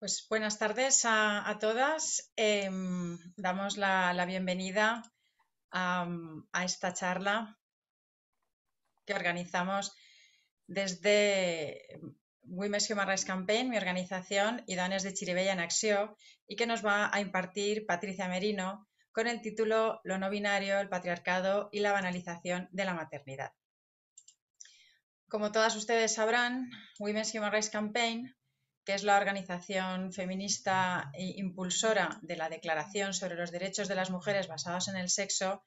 Pues buenas tardes a todas. Damos la bienvenida a esta charla que organizamos desde Women's Human Rights Campaign, mi organización, y Dones de Chirivella en Acción, y que nos va a impartir Patricia Merino con el título Lo no binario, el patriarcado y la banalización de la maternidad. Como todas ustedes sabrán, Women's Human Rights Campaign, que es la organización feminista e impulsora de la Declaración sobre los Derechos de las Mujeres basados en el sexo,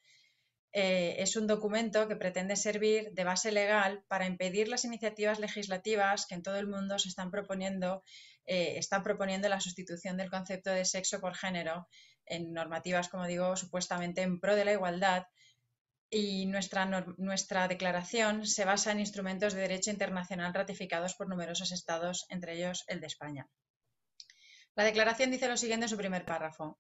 es un documento que pretende servir de base legal para impedir las iniciativas legislativas que en todo el mundo se están proponiendo la sustitución del concepto de sexo por género en normativas, como digo, supuestamente en pro de la igualdad. Y nuestra declaración se basa en instrumentos de derecho internacional ratificados por numerosos estados, entre ellos el de España. La declaración dice lo siguiente en su primer párrafo.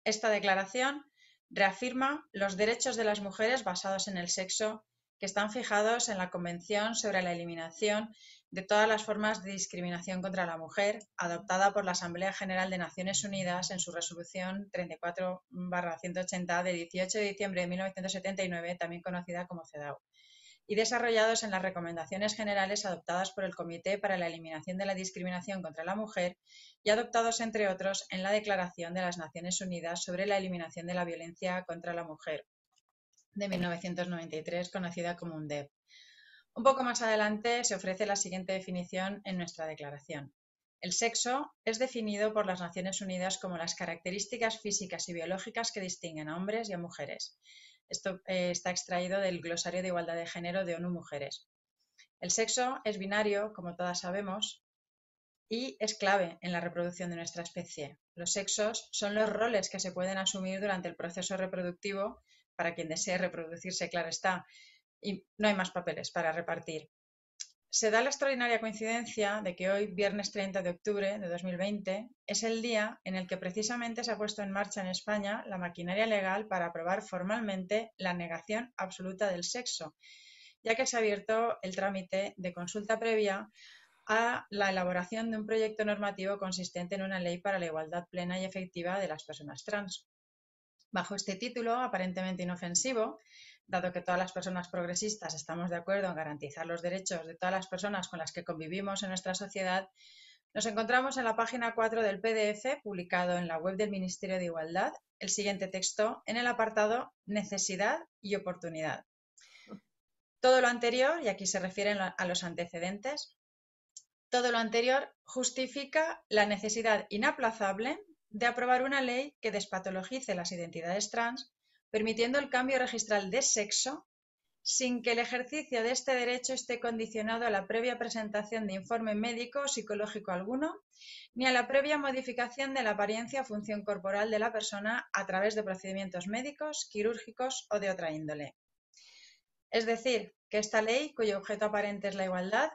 Esta declaración reafirma los derechos de las mujeres basados en el sexo que están fijados en la Convención sobre la eliminación de todas las formas de discriminación contra la mujer, adoptada por la Asamblea General de Naciones Unidas en su resolución 34/180 de 18 de diciembre de 1979, también conocida como CEDAW, y desarrollados en las recomendaciones generales adoptadas por el Comité para la Eliminación de la Discriminación contra la Mujer y adoptados, entre otros, en la Declaración de las Naciones Unidas sobre la Eliminación de la Violencia contra la Mujer de 1993, conocida como UNDEP. Un poco más adelante se ofrece la siguiente definición en nuestra declaración. El sexo es definido por las Naciones Unidas como las características físicas y biológicas que distinguen a hombres y a mujeres. Esto está extraído del Glosario de Igualdad de Género de ONU Mujeres. El sexo es binario, como todas sabemos, y es clave en la reproducción de nuestra especie. Los sexos son los roles que se pueden asumir durante el proceso reproductivo para quien desee reproducirse, claro está, y no hay más papeles para repartir. Se da la extraordinaria coincidencia de que hoy, viernes 30 de octubre de 2020, es el día en el que precisamente se ha puesto en marcha en España la maquinaria legal para aprobar formalmente la negación absoluta del sexo, ya que se ha abierto el trámite de consulta previa a la elaboración de un proyecto normativo consistente en una ley para la igualdad plena y efectiva de las personas trans. Bajo este título, aparentemente inofensivo, dado que todas las personas progresistas estamos de acuerdo en garantizar los derechos de todas las personas con las que convivimos en nuestra sociedad, nos encontramos en la página 4 del PDF, publicado en la web del Ministerio de Igualdad, el siguiente texto en el apartado Necesidad y oportunidad. Todo lo anterior, y aquí se refieren a los antecedentes, todo lo anterior justifica la necesidad inaplazable de aprobar una ley que despatologice las identidades trans, permitiendo el cambio registral de sexo sin que el ejercicio de este derecho esté condicionado a la previa presentación de informe médico o psicológico alguno, ni a la previa modificación de la apariencia o función corporal de la persona a través de procedimientos médicos, quirúrgicos o de otra índole. Es decir, que esta ley, cuyo objeto aparente es la igualdad,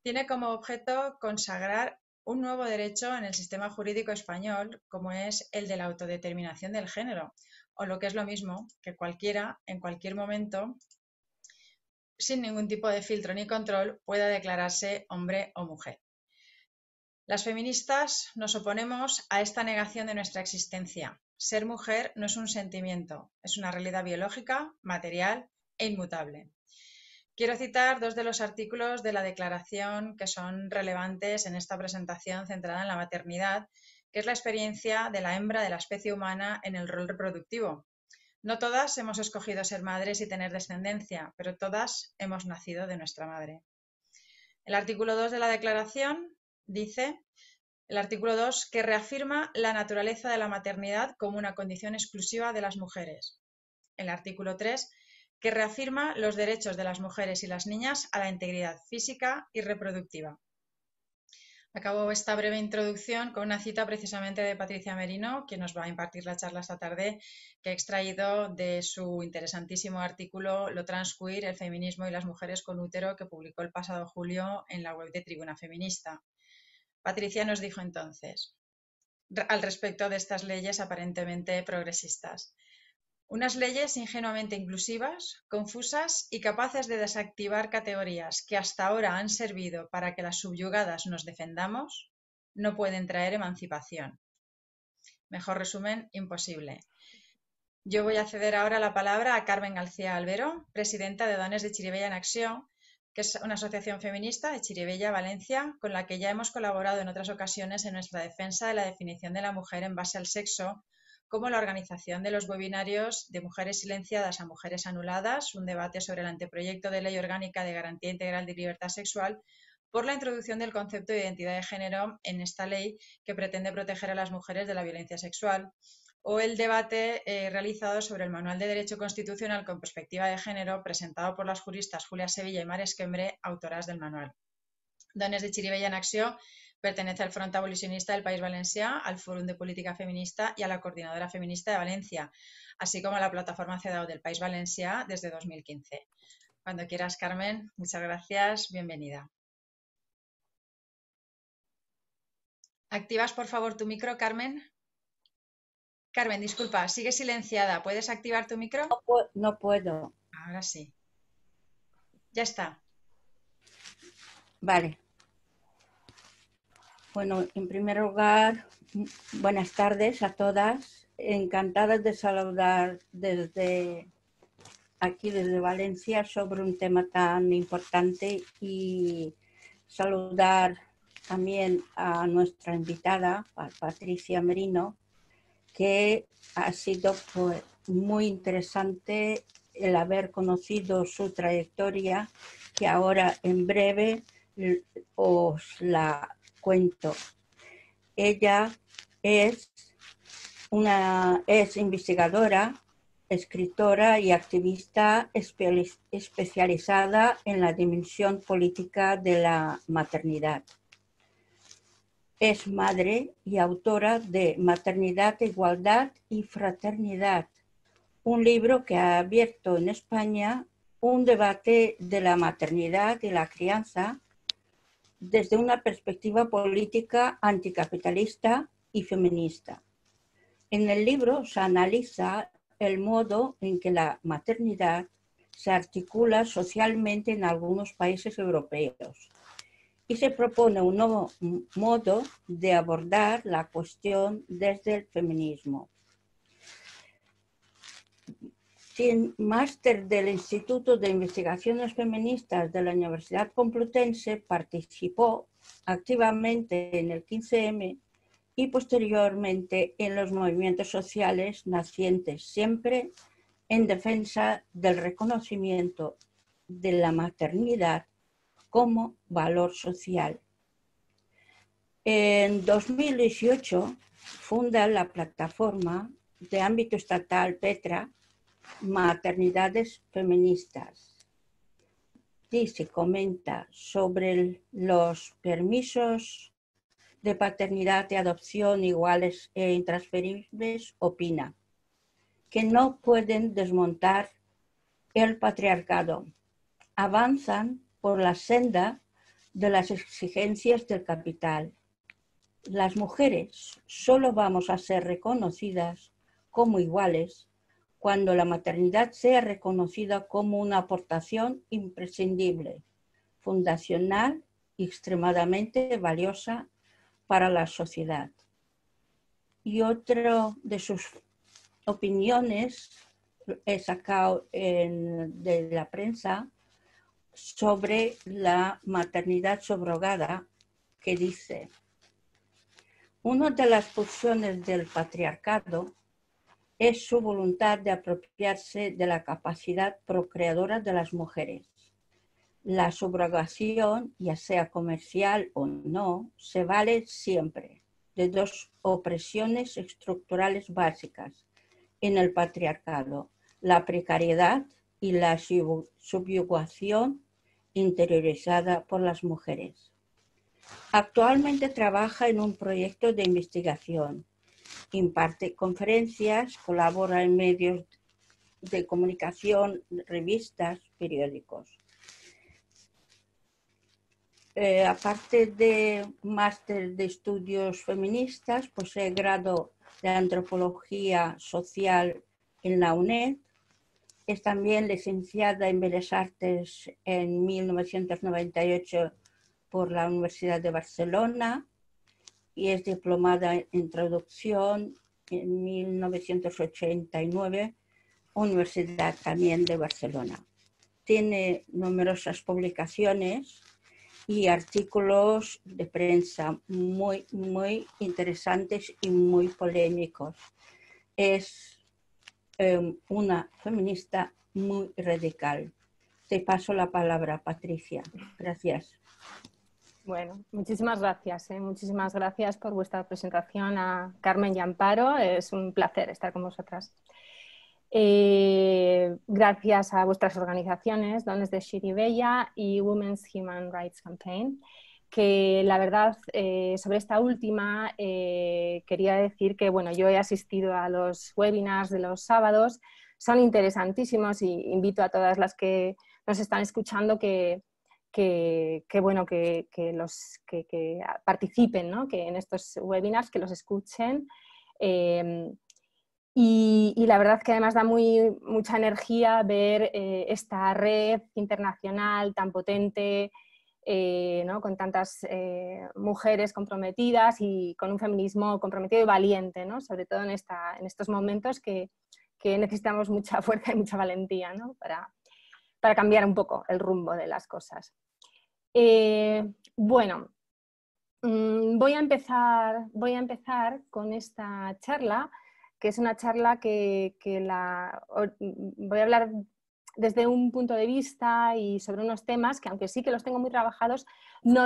tiene como objeto consagrar un nuevo derecho en el sistema jurídico español, como es el de la autodeterminación del género, o lo que es lo mismo, que cualquiera, en cualquier momento, sin ningún tipo de filtro ni control, pueda declararse hombre o mujer. Las feministas nos oponemos a esta negación de nuestra existencia. Ser mujer no es un sentimiento, es una realidad biológica, material e inmutable. Quiero citar dos de los artículos de la declaración que son relevantes en esta presentación centrada en la maternidad, que es la experiencia de la hembra de la especie humana en el rol reproductivo. No todas hemos escogido ser madres y tener descendencia, pero todas hemos nacido de nuestra madre. El artículo 2 de la declaración dice, el artículo 2, que reafirma la naturaleza de la maternidad como una condición exclusiva de las mujeres. El artículo 3, que reafirma los derechos de las mujeres y las niñas a la integridad física y reproductiva. Acabo esta breve introducción con una cita precisamente de Patricia Merino, que nos va a impartir la charla esta tarde, que he extraído de su interesantísimo artículo Lo transqueer, el feminismo y las mujeres con útero, que publicó el pasado julio en la web de Tribuna Feminista. Patricia nos dijo entonces, al respecto de estas leyes aparentemente progresistas: unas leyes ingenuamente inclusivas, confusas y capaces de desactivar categorías que hasta ahora han servido para que las subyugadas nos defendamos, no pueden traer emancipación. Mejor resumen, imposible. Yo voy a ceder ahora la palabra a Carmen García Albero, presidenta de Dones de Chirivella en Acción, que es una asociación feminista de Chirivella, Valencia, con la que ya hemos colaborado en otras ocasiones en nuestra defensa de la definición de la mujer en base al sexo, como la organización de los webinarios de Mujeres silenciadas a Mujeres anuladas, un debate sobre el anteproyecto de ley orgánica de garantía integral de libertad sexual, por la introducción del concepto de identidad de género en esta ley que pretende proteger a las mujeres de la violencia sexual, o el debate realizado sobre el Manual de Derecho Constitucional con perspectiva de género presentado por las juristas Julia Sevilla y Mar Esquembre, autoras del manual. Dones de Chirivella en Acción pertenece al Front Abolicionista del País Valencià, al Fórum de Política Feminista y a la Coordinadora Feminista de Valencia, así como a la Plataforma CEDAW del País Valencià desde 2015. Cuando quieras, Carmen, muchas gracias, bienvenida. ¿Activas, por favor, tu micro, Carmen? Carmen, disculpa, sigue silenciada. ¿Puedes activar tu micro? No puedo. Ahora sí. Ya está. Vale. Bueno, en primer lugar, buenas tardes a todas. Encantadas de saludar desde aquí, desde Valencia, sobre un tema tan importante y saludar también a nuestra invitada, a Patricia Merino, que ha sido pues, muy interesante el haber conocido su trayectoria, que ahora en breve os la cuento. Ella es investigadora, escritora y activista especializada en la dimensión política de la maternidad. Es madre y autora de Maternidad, Igualdad y Fraternidad, un libro que ha abierto en España un debate de la maternidad y la crianza desde una perspectiva política anticapitalista y feminista. En el libro se analiza el modo en que la maternidad se articula socialmente en algunos países europeos y se propone un nuevo modo de abordar la cuestión desde el feminismo. Sin máster del Instituto de Investigaciones Feministas de la Universidad Complutense, participó activamente en el 15M y posteriormente en los movimientos sociales nacientes, siempre en defensa del reconocimiento de la maternidad como valor social. En 2018 funda la plataforma de ámbito estatal Petra, Maternidades Feministas, y se comenta sobre los permisos de paternidad y adopción iguales e intransferibles. Opina que no pueden desmontar el patriarcado. Avanzan por la senda de las exigencias del capital. Las mujeres solo vamos a ser reconocidas como iguales cuando la maternidad sea reconocida como una aportación imprescindible, fundacional y extremadamente valiosa para la sociedad. Y otra de sus opiniones he sacado de la prensa sobre la maternidad subrogada, que dice: una de las pulsiones del patriarcado es su voluntad de apropiarse de la capacidad procreadora de las mujeres. La subrogación, ya sea comercial o no, se vale siempre de dos opresiones estructurales básicas en el patriarcado: la precariedad y la subyugación interiorizada por las mujeres. Actualmente trabaja en un proyecto de investigación, imparte conferencias, colabora en medios de comunicación, revistas, periódicos. Aparte de máster de estudios feministas, posee grado de antropología social en la UNED. Es también licenciada en Bellas Artes en 1998 por la Universidad de Barcelona y es diplomada en traducción en 1989, Universidad también de Barcelona. Tiene numerosas publicaciones y artículos de prensa muy interesantes y muy polémicos. Es una feminista muy radical. Te paso la palabra, Patricia. Gracias. Bueno, muchísimas gracias. Muchísimas gracias por vuestra presentación a Carmen y Amparo. Es un placer estar con vosotras. Gracias a vuestras organizaciones, Dones de Xirivella y Women's Human Rights Campaign, que la verdad, sobre esta última, quería decir que bueno, yo he asistido a los webinars de los sábados, son interesantísimos y invito a todas las que nos están escuchando que participen, ¿no? Que en estos webinars, que los escuchen. Y la verdad que además da mucha energía ver esta red internacional tan potente, ¿no? Con tantas mujeres comprometidas y con un feminismo comprometido y valiente, ¿no? Sobre todo en estos momentos que necesitamos mucha fuerza y mucha valentía, ¿no? para cambiar un poco el rumbo de las cosas. Bueno, voy a empezar con esta charla, que es una charla que voy a hablar desde un punto de vista y sobre unos temas que, aunque sí que los tengo muy trabajados, no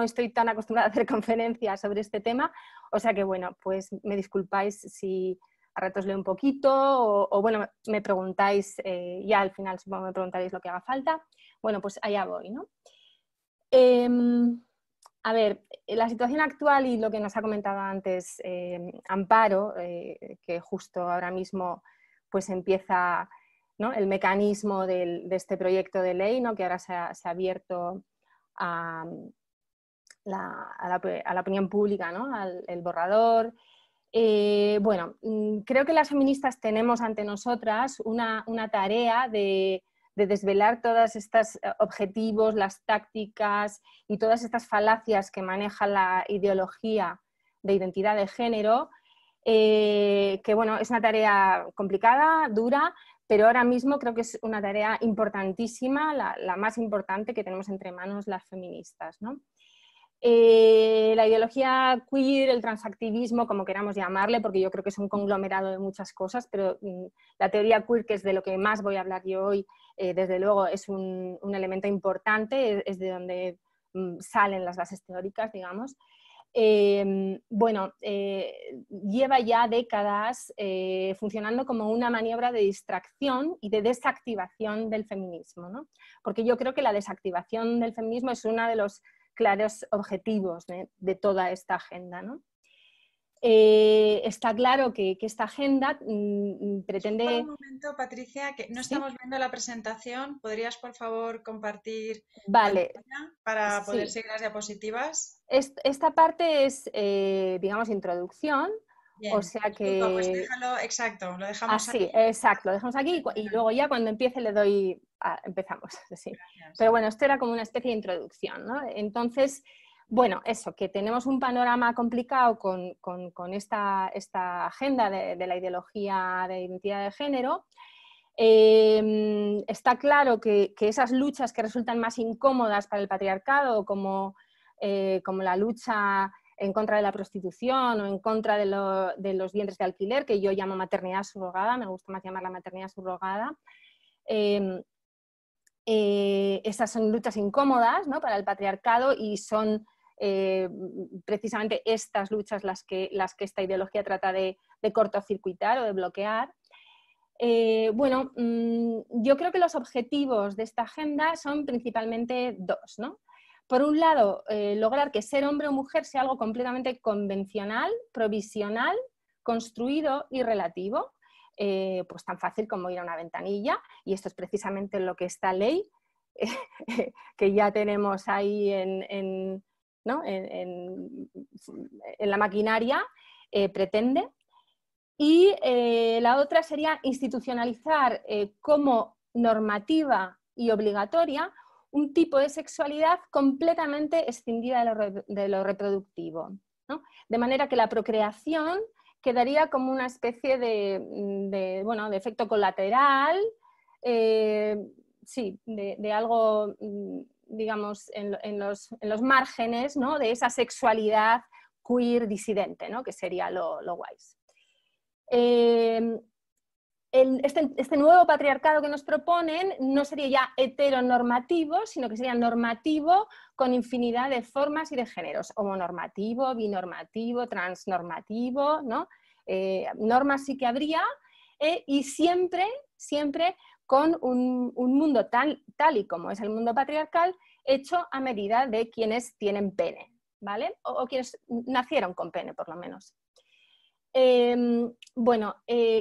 estoy tan acostumbrada a hacer conferencias sobre este tema, o sea que bueno, pues me disculpáis si a ratos leo un poquito o bueno, me preguntáis, ya al final supongo me preguntaréis lo que haga falta. Bueno, pues allá voy, ¿no? A ver, la situación actual y lo que nos ha comentado antes Amparo, que justo ahora mismo pues empieza, ¿no? El mecanismo de este proyecto de ley, ¿no? Que ahora se ha abierto a la opinión pública, ¿no? El borrador. Bueno, creo que las feministas tenemos ante nosotras una tarea de desvelar todos estos objetivos, las tácticas y todas estas falacias que maneja la ideología de identidad de género, que bueno, es una tarea complicada, dura, pero ahora mismo creo que es una tarea importantísima, la más importante que tenemos entre manos las feministas, ¿no? La ideología queer, el transactivismo, como queramos llamarle, porque yo creo que es un conglomerado de muchas cosas, pero la teoría queer, que es de lo que más voy a hablar yo hoy, desde luego es un elemento importante, es de donde salen las bases teóricas, digamos. Bueno, lleva ya décadas funcionando como una maniobra de distracción y de desactivación del feminismo, ¿no? Porque yo creo que la desactivación del feminismo es uno de los claros objetivos de toda esta agenda, ¿no? Está claro que esta agenda pretende... Un momento, Patricia, que no ¿Sí? estamos viendo la presentación. ¿Podrías, por favor, compartir vale. pantalla para poder Sí. seguir las diapositivas? Esta parte es, digamos, introducción. Bien. O sea que... Disculpa, pues déjalo, exacto, lo dejamos así, aquí. exacto, lo dejamos aquí y luego ya cuando empiece le doy... empezamos, sí. Gracias. Pero bueno, esto era como una especie de introducción, ¿no? Entonces, bueno, eso, que tenemos un panorama complicado con esta agenda de la ideología de identidad de género. Está claro que esas luchas que resultan más incómodas para el patriarcado, como la lucha en contra de la prostitución o en contra de los vientres de alquiler, que yo llamo maternidad subrogada, me gusta más llamarla maternidad subrogada, esas son luchas incómodas, ¿no? Para el patriarcado y son precisamente estas luchas las que esta ideología trata de cortocircuitar o de bloquear. Bueno, yo creo que los objetivos de esta agenda son principalmente dos, ¿no? Por un lado, lograr que ser hombre o mujer sea algo completamente convencional, provisional, construido y relativo, pues tan fácil como ir a una ventanilla, y esto es precisamente lo que esta ley, que ya tenemos ahí en la maquinaria, pretende. Y la otra sería institucionalizar como normativa y obligatoria un tipo de sexualidad completamente escindida de lo reproductivo, ¿no? De manera que la procreación quedaría como una especie de efecto colateral, sí, de algo, digamos, en los márgenes, ¿no?, de esa sexualidad queer disidente, ¿no?, que sería lo guays. Este nuevo patriarcado que nos proponen no sería ya heteronormativo, sino que sería normativo con infinidad de formas y de géneros, homonormativo, binormativo, transnormativo, ¿no? Normas sí que habría, y siempre con un mundo tal y como es el mundo patriarcal, hecho a medida de quienes tienen pene, ¿vale? O quienes nacieron con pene, por lo menos.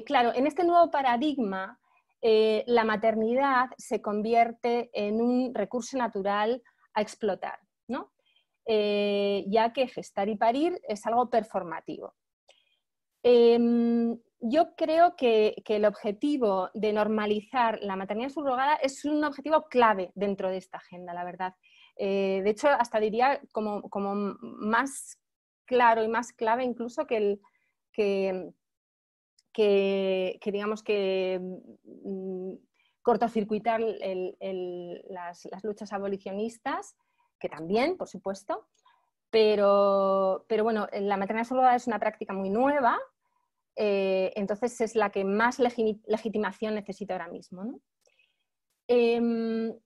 Claro, en este nuevo paradigma, la maternidad se convierte en un recurso natural a explotar, ¿no? Ya que gestar y parir es algo performativo. Yo creo que el objetivo de normalizar la maternidad subrogada es un objetivo clave dentro de esta agenda, la verdad. De hecho, hasta diría como más claro y más clave incluso que digamos que cortocircuitar las luchas abolicionistas, que también, por supuesto, pero bueno, la maternidad subrogada es una práctica muy nueva, entonces es la que más legitimación necesita ahora mismo, ¿no? En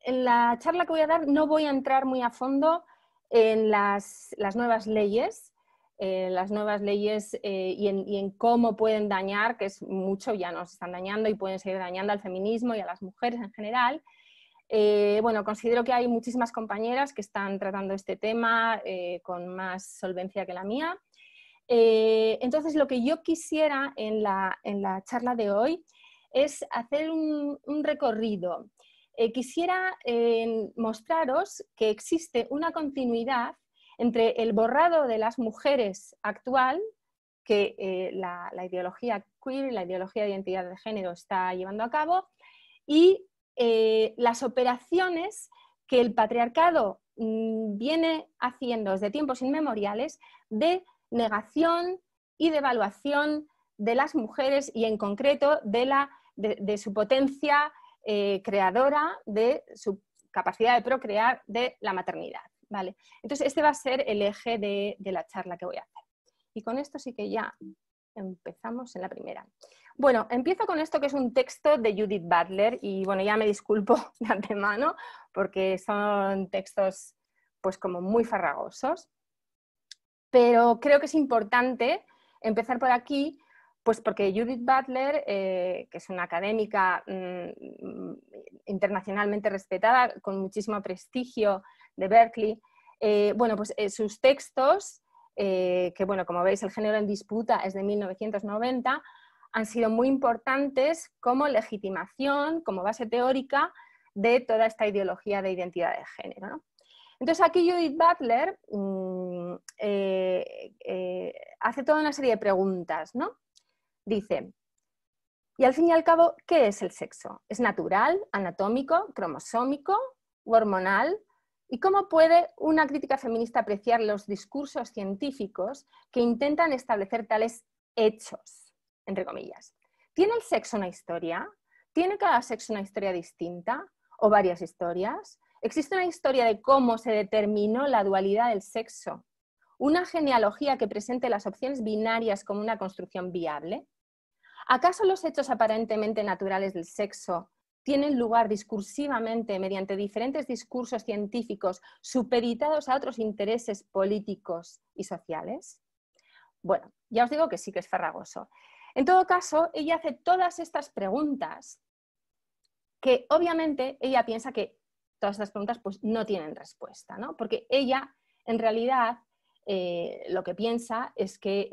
la charla que voy a dar no voy a entrar muy a fondo en las nuevas leyes, y en cómo pueden dañar, que es mucho, ya nos están dañando y pueden seguir dañando al feminismo y a las mujeres en general. Considero que hay muchísimas compañeras que están tratando este tema con más solvencia que la mía. Entonces, lo que yo quisiera en la charla de hoy es hacer un recorrido. Quisiera mostraros que existe una continuidad entre el borrado de las mujeres actual, que la ideología queer y la ideología de identidad de género está llevando a cabo, y las operaciones que el patriarcado viene haciendo desde tiempos inmemoriales de negación y de evaluación de las mujeres y en concreto de su potencia creadora, de su capacidad de procrear, de la maternidad, ¿vale? Entonces este va a ser el eje de la charla que voy a hacer. Y con esto sí que ya empezamos en la primera. Bueno, empiezo con esto que es un texto de Judith Butler y bueno, ya me disculpo de antemano porque son textos pues como muy farragosos, pero creo que es importante empezar por aquí, pues porque Judith Butler, que es una académica internacionalmente respetada, con muchísimo prestigio de Berkeley, sus textos, que bueno, como veis, El género en disputa es de 1990, han sido muy importantes como legitimación, como base teórica de toda esta ideología de identidad de género, ¿no? Entonces aquí Judith Butler hace toda una serie de preguntas, ¿no? Dice, y al fin y al cabo, ¿qué es el sexo? ¿Es natural, anatómico, cromosómico o hormonal? ¿Y cómo puede una crítica feminista apreciar los discursos científicos que intentan establecer tales hechos, entre comillas? ¿Tiene el sexo una historia? ¿Tiene cada sexo una historia distinta? ¿O varias historias? ¿Existe una historia de cómo se determinó la dualidad del sexo? ¿Una genealogía que presente las opciones binarias como una construcción viable? ¿Acaso los hechos aparentemente naturales del sexo tienen lugar discursivamente mediante diferentes discursos científicos supeditados a otros intereses políticos y sociales? Bueno, ya os digo que sí que es farragoso. En todo caso, ella hace todas estas preguntas que obviamente ella piensa que todas estas preguntas pues, no tienen respuesta, ¿no? Porque ella en realidad lo que piensa es que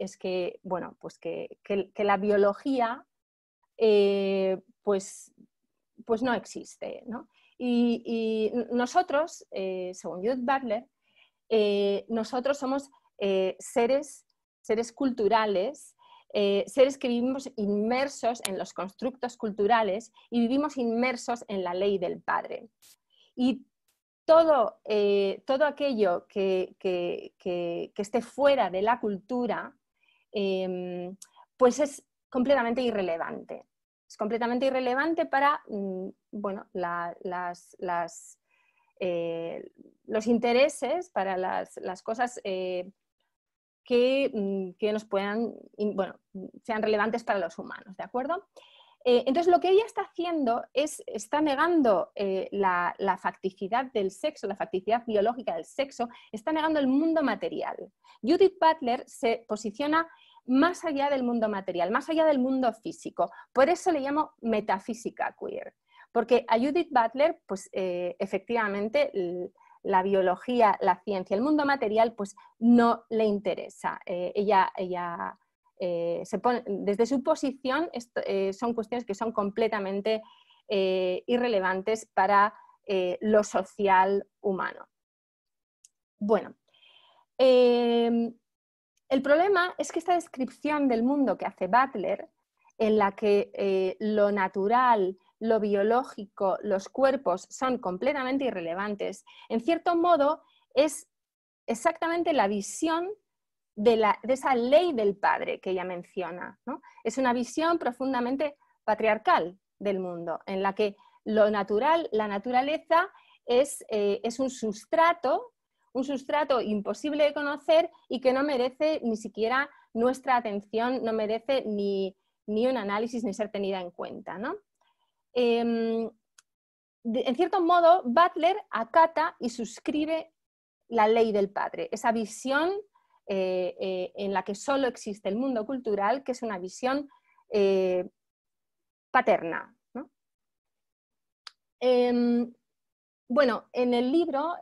la biología pues no existe, ¿no? Y nosotros, según Judith Butler, nosotros somos seres culturales seres que vivimos inmersos en los constructos culturales y vivimos inmersos en la ley del padre. Y todo aquello que esté fuera de la cultura, pues es completamente irrelevante. Es completamente irrelevante para bueno, los intereses, para las cosas que nos puedan, bueno, sean relevantes para los humanos, ¿de acuerdo? Entonces, lo que ella está haciendo está negando la facticidad del sexo, la facticidad biológica del sexo, está negando el mundo material. Judith Butler se posiciona más allá del mundo material, más allá del mundo físico. Por eso le llamo metafísica queer, porque a Judith Butler, pues efectivamente, la biología, la ciencia, el mundo material, pues no le interesa. Ella se pone, desde su posición, son cuestiones que son completamente irrelevantes para lo social humano. Bueno, el problema es que esta descripción del mundo que hace Butler, en la que lo natural, lo biológico, los cuerpos son completamente irrelevantes, en cierto modo es exactamente la visión de esa ley del padre que ella menciona, ¿no? Es una visión profundamente patriarcal del mundo, en la que lo natural, la naturaleza, es un sustrato imposible de conocer y que no merece ni siquiera nuestra atención, no merece ni un análisis ni ser tenida en cuenta, ¿no? En cierto modo, Butler acata y suscribe la ley del padre, esa visión en la que solo existe el mundo cultural, que es una visión paterna, ¿no? Bueno, en el libro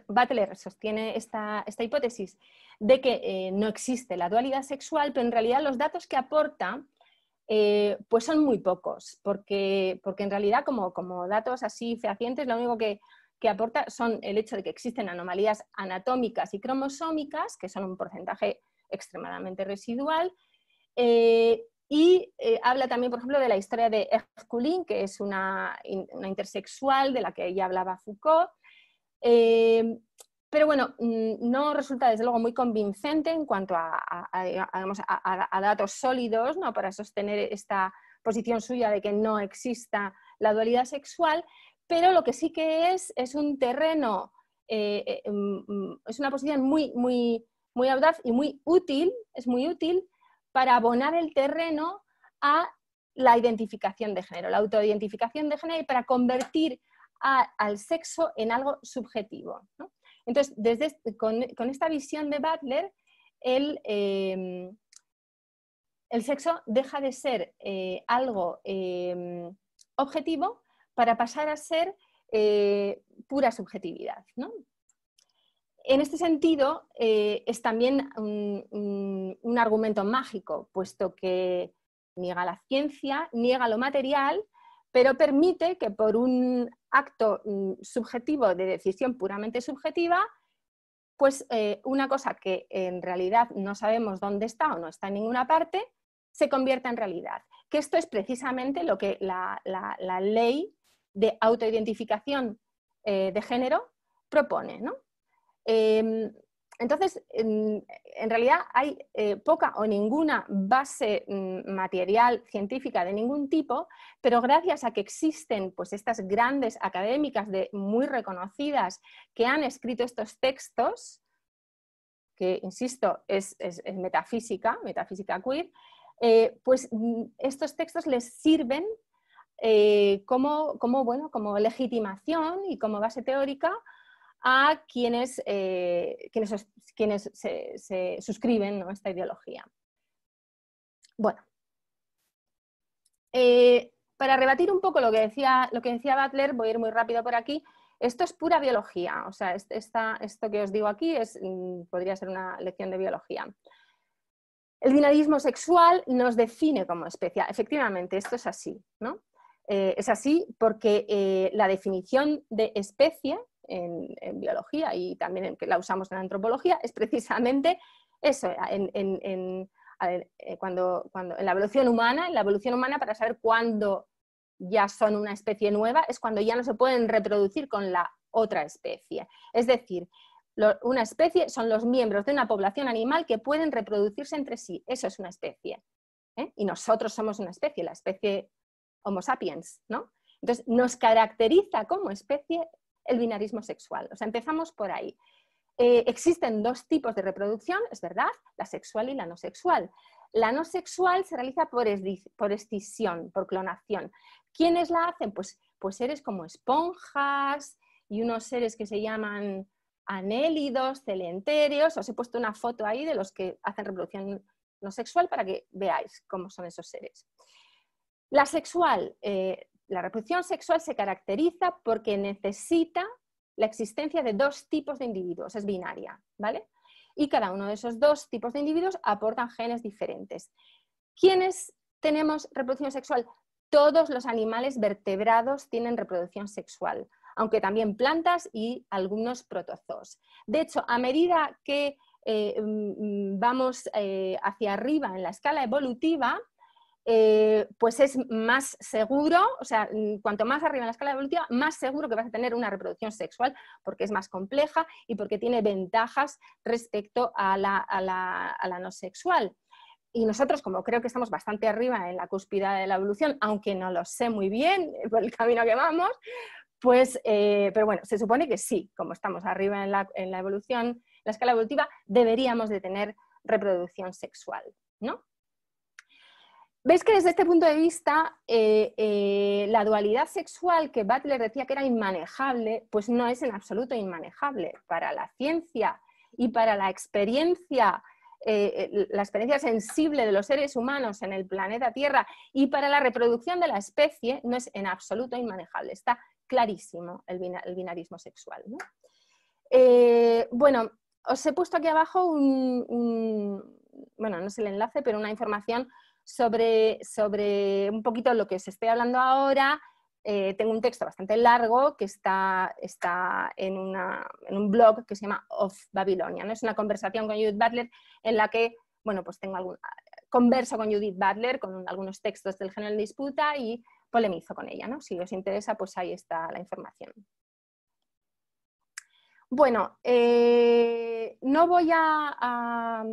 Butler sostiene esta hipótesis de que no existe la dualidad sexual, pero en realidad los datos que aporta pues son muy pocos, porque en realidad como datos así fehacientes, lo único que aporta son el hecho de que existen anomalías anatómicas y cromosómicas, que son un porcentaje extremadamente residual, y habla también, por ejemplo, de la historia de Erculin, que es una intersexual de la que ya hablaba Foucault, pero bueno, no resulta desde luego muy convincente en cuanto a datos sólidos, ¿no?, para sostener esta posición suya de que no exista la dualidad sexual, pero lo que sí que es un terreno, es una posición muy audaz y muy útil, es muy útil para abonar el terreno a la identificación de género, la autoidentificación de género, y para convertir al sexo en algo subjetivo, ¿no? Entonces, con esta visión de Butler, el sexo deja de ser algo objetivo para pasar a ser pura subjetividad, ¿no? En este sentido, es también un argumento mágico, puesto que niega la ciencia, niega lo material, pero permite que por un acto subjetivo de decisión puramente subjetiva, pues una cosa que en realidad no sabemos dónde está o no está en ninguna parte, se convierta en realidad. Que esto es precisamente lo que la ley de autoidentificación de género propone, ¿no? Entonces, en realidad hay poca o ninguna base material científica de ningún tipo, pero gracias a que existen pues, estas grandes académicas muy reconocidas que han escrito estos textos, que, insisto, es metafísica queer, pues estos textos les sirven como legitimación y como base teórica a quienes se suscriben, ¿no?, a esta ideología. Bueno, para rebatir un poco lo que decía Butler, voy a ir muy rápido por aquí. Esto es pura biología, o sea, esto que os digo aquí podría ser una lección de biología. El binarismo sexual nos define como especie. Efectivamente, esto es así, ¿no? Es así porque la definición de especie en biología y también que la usamos en antropología es precisamente eso. cuando en la evolución humana, para saber cuándo ya son una especie nueva, es cuando ya no se pueden reproducir con la otra especie. Es decir, una especie son los miembros de una población animal que pueden reproducirse entre sí. Eso es una especie. Y nosotros somos una especie, la especie Homo sapiens, ¿no? Entonces, nos caracteriza como especie el binarismo sexual. O sea, empezamos por ahí. Existen dos tipos de reproducción, es verdad, la sexual y la no sexual. La no sexual se realiza por escisión, por clonación. ¿Quiénes la hacen? Pues seres como esponjas y unos seres que se llaman anélidos, celentéreos. Os he puesto una foto ahí de los que hacen reproducción no sexual para que veáis cómo son esos seres. La sexual, la reproducción sexual se caracteriza porque necesita la existencia de dos tipos de individuos, es binaria, ¿vale? Y cada uno de esos dos tipos de individuos aportan genes diferentes. ¿Quiénes tenemos reproducción sexual? Todos los animales vertebrados tienen reproducción sexual, aunque también plantas y algunos protozoos. De hecho, a medida que vamos hacia arriba en la escala evolutiva, pues es más seguro, o sea, cuanto más arriba en la escala evolutiva, más seguro que vas a tener una reproducción sexual, porque es más compleja y porque tiene ventajas respecto a la no sexual. Y nosotros, como creo que estamos bastante arriba en la cúspide de la evolución, aunque no lo sé muy bien por el camino que vamos, pues, pero bueno, se supone que sí, como estamos arriba en la evolución, en la escala evolutiva, deberíamos de tener reproducción sexual, ¿no? ¿Veis que desde este punto de vista la dualidad sexual que Butler decía que era inmanejable, pues no es en absoluto inmanejable para la ciencia y para la experiencia sensible de los seres humanos en el planeta Tierra y para la reproducción de la especie? No es en absoluto inmanejable, está clarísimo el binarismo sexual, ¿no? Bueno, os he puesto aquí abajo bueno, no es el enlace, pero una información sobre un poquito lo que os estoy hablando ahora. Tengo un texto bastante largo que está en un blog que se llama Of Babilonia, ¿no? Es una conversación con Judith Butler en la que, bueno, pues converso con Judith Butler con algunos textos del género en disputa y polemizo con ella, ¿no? Si os interesa, pues ahí está la información. Bueno, no voy a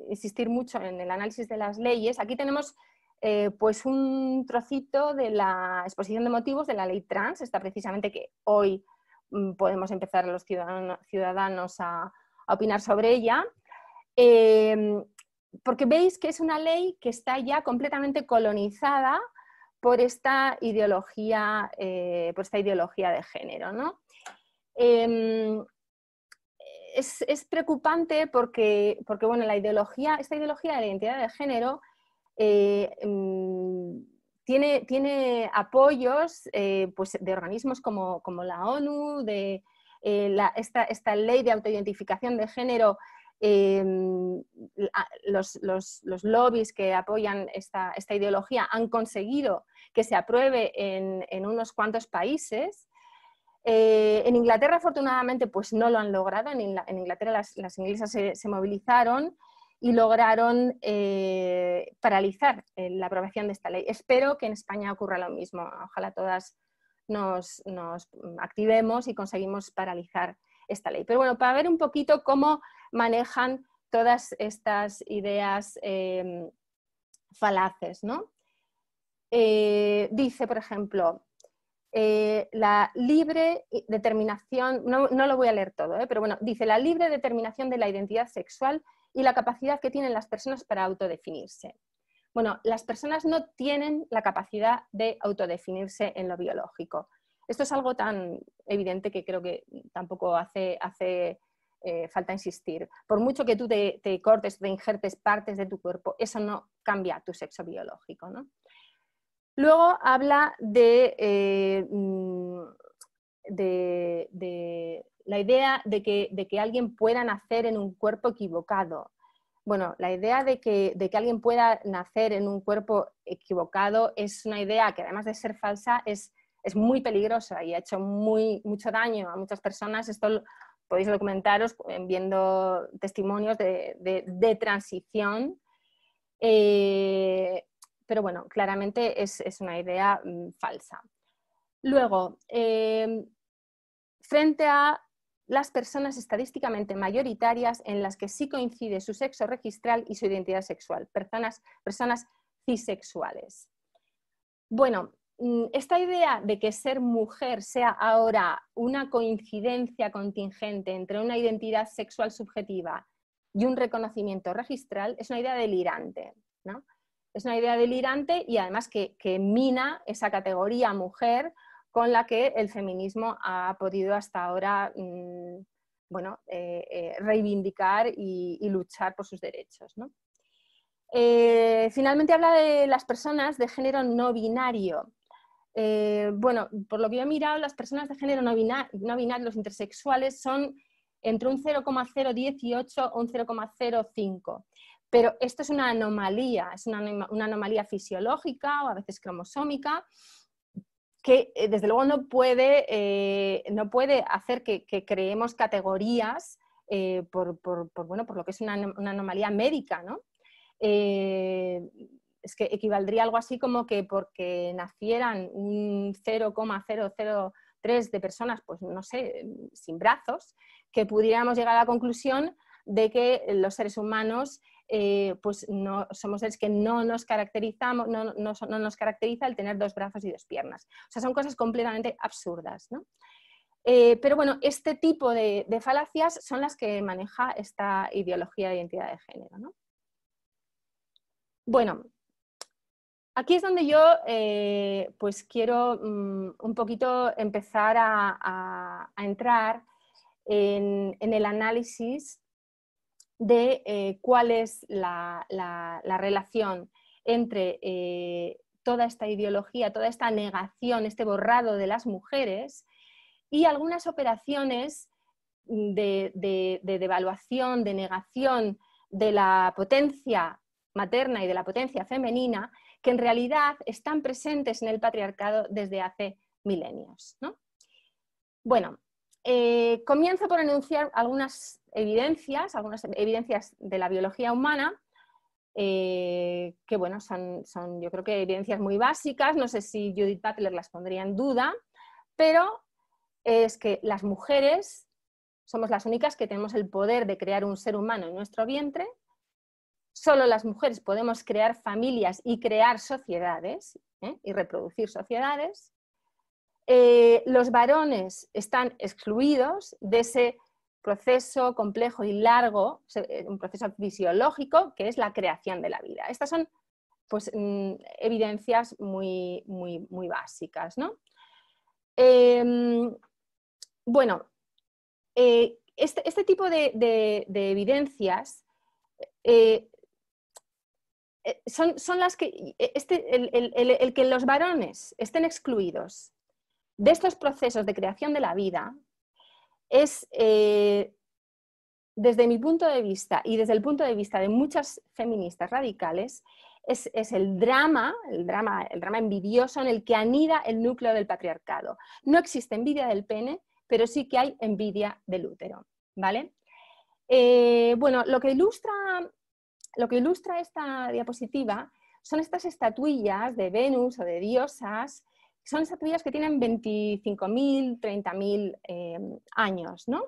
insistir mucho en el análisis de las leyes. Aquí tenemos pues un trocito de la exposición de motivos de la ley trans, esta precisamente que hoy podemos empezar los ciudadanos a opinar sobre ella, porque veis que es una ley que está ya completamente colonizada por esta ideología de género, ¿no? Es preocupante porque bueno, esta ideología de la identidad de género tiene apoyos pues de organismos como la ONU, de esta ley de autoidentificación de género. Los lobbies que apoyan esta ideología han conseguido que se apruebe en unos cuantos países. En Inglaterra, afortunadamente, pues no lo han logrado. En Inglaterra las inglesas se movilizaron y lograron paralizar la aprobación de esta ley. Espero que en España ocurra lo mismo. Ojalá todas nos activemos y conseguimos paralizar esta ley. Pero bueno, para ver un poquito cómo manejan todas estas ideas falaces, ¿no? Dice, por ejemplo, la libre determinación, no lo voy a leer todo, pero bueno, dice la libre determinación de la identidad sexual y la capacidad que tienen las personas para autodefinirse. Bueno, las personas no tienen la capacidad de autodefinirse en lo biológico. Esto es algo tan evidente que creo que tampoco hace falta insistir. Por mucho que tú te cortes, te injertes partes de tu cuerpo, eso no cambia tu sexo biológico, ¿no? Luego habla de la idea de que alguien pueda nacer en un cuerpo equivocado. Bueno, la idea de que alguien pueda nacer en un cuerpo equivocado es una idea que, además de ser falsa, es muy peligrosa y ha hecho mucho daño a muchas personas. Esto podéis documentaros viendo testimonios de transición, pero bueno, claramente es una idea falsa. Luego, frente a las personas estadísticamente mayoritarias en las que sí coincide su sexo registral y su identidad sexual, personas cisexuales. Bueno, esta idea de que ser mujer sea ahora una coincidencia contingente entre una identidad sexual subjetiva y un reconocimiento registral es una idea delirante, ¿no? Es una idea delirante y además que mina esa categoría mujer con la que el feminismo ha podido hasta ahora reivindicar y luchar por sus derechos, ¿no? Finalmente habla de las personas de género no binario. Bueno, por lo que yo he mirado, las personas de género no binario, los intersexuales, son entre un 0,018 o un 0,05. Pero esto es una anomalía, una anomalía fisiológica o a veces cromosómica, que desde luego no puede hacer que creemos categorías por lo que es una anomalía médica, ¿no? Es que equivaldría algo así como que porque nacieran un 0,003 de personas, pues no sé, sin brazos, que pudiéramos llegar a la conclusión de que los seres humanos pues no, somos seres que no nos caracterizamos, no nos caracteriza el tener 2 brazos y 2 piernas. O sea, son cosas completamente absurdas, ¿no? Pero bueno, este tipo de falacias son las que maneja esta ideología de identidad de género, ¿no? Bueno, aquí es donde yo pues quiero un poquito empezar a entrar en el análisis de cuál es la relación entre toda esta ideología, toda esta negación, este borrado de las mujeres y algunas operaciones de devaluación, de negación de la potencia materna y de la potencia femenina, que en realidad están presentes en el patriarcado desde hace milenios, ¿no? Bueno, comienzo por enunciar algunas evidencias de la biología humana, que bueno, son yo creo que evidencias muy básicas, no sé si Judith Butler las pondría en duda, pero es que las mujeres somos las únicas que tenemos el poder de crear un ser humano en nuestro vientre. Solo las mujeres podemos crear familias y crear sociedades, y reproducir sociedades. Los varones están excluidos de ese proceso complejo y largo, un proceso fisiológico que es la creación de la vida. Estas son pues, evidencias muy, muy, muy básicas, ¿no? Bueno, este tipo de evidencias son las que el que los varones estén excluidos de estos procesos de creación de la vida es, desde mi punto de vista y desde el punto de vista de muchas feministas radicales, es el drama envidioso en el que anida el núcleo del patriarcado. No existe envidia del pene, pero sí que hay envidia del útero, ¿vale? Bueno, lo que ilustra esta diapositiva son estas estatuillas de Venus o de diosas. Son estatuillas que tienen 25.000, 30.000 años, ¿no?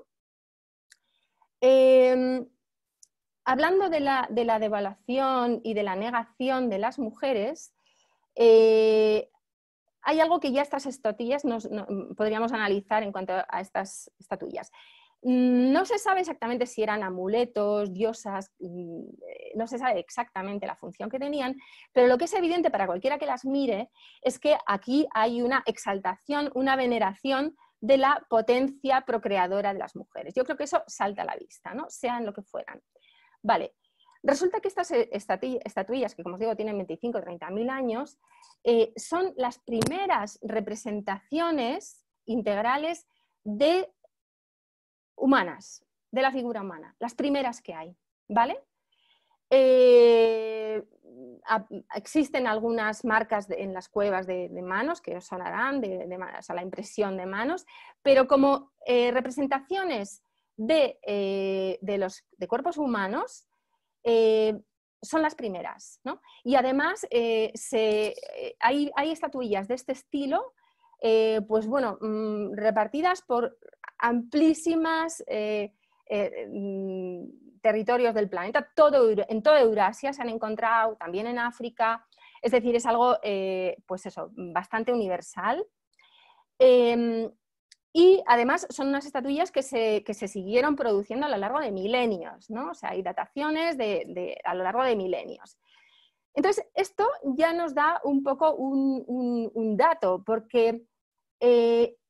Hablando de la devaluación y de la negación de las mujeres, hay algo que ya estas estatuillas podríamos analizar en cuanto a estas estatuillas. No se sabe exactamente si eran amuletos, diosas, no se sabe exactamente la función que tenían, pero lo que es evidente para cualquiera que las mire es que aquí hay una exaltación, una veneración de la potencia procreadora de las mujeres. Yo creo que eso salta a la vista, ¿no? Sean lo que fueran. Vale, resulta que estas estatuillas, que como os digo tienen 25 o 30.000 años, son las primeras representaciones integrales de humanas, de la figura humana, las primeras que hay, ¿vale? Existen algunas marcas en las cuevas de manos que os sonarán, o sea, la impresión de manos, pero como representaciones de cuerpos humanos son las primeras, ¿no? Y además hay estatuillas de este estilo, pues bueno, repartidas por amplísimas territorios del planeta. En toda Eurasia se han encontrado, también en África, es decir, es algo pues eso, bastante universal. Y además son unas estatuillas que se siguieron produciendo a lo largo de milenios, ¿no? O sea, hay dataciones a lo largo de milenios. Entonces, esto ya nos da un poco un dato, porque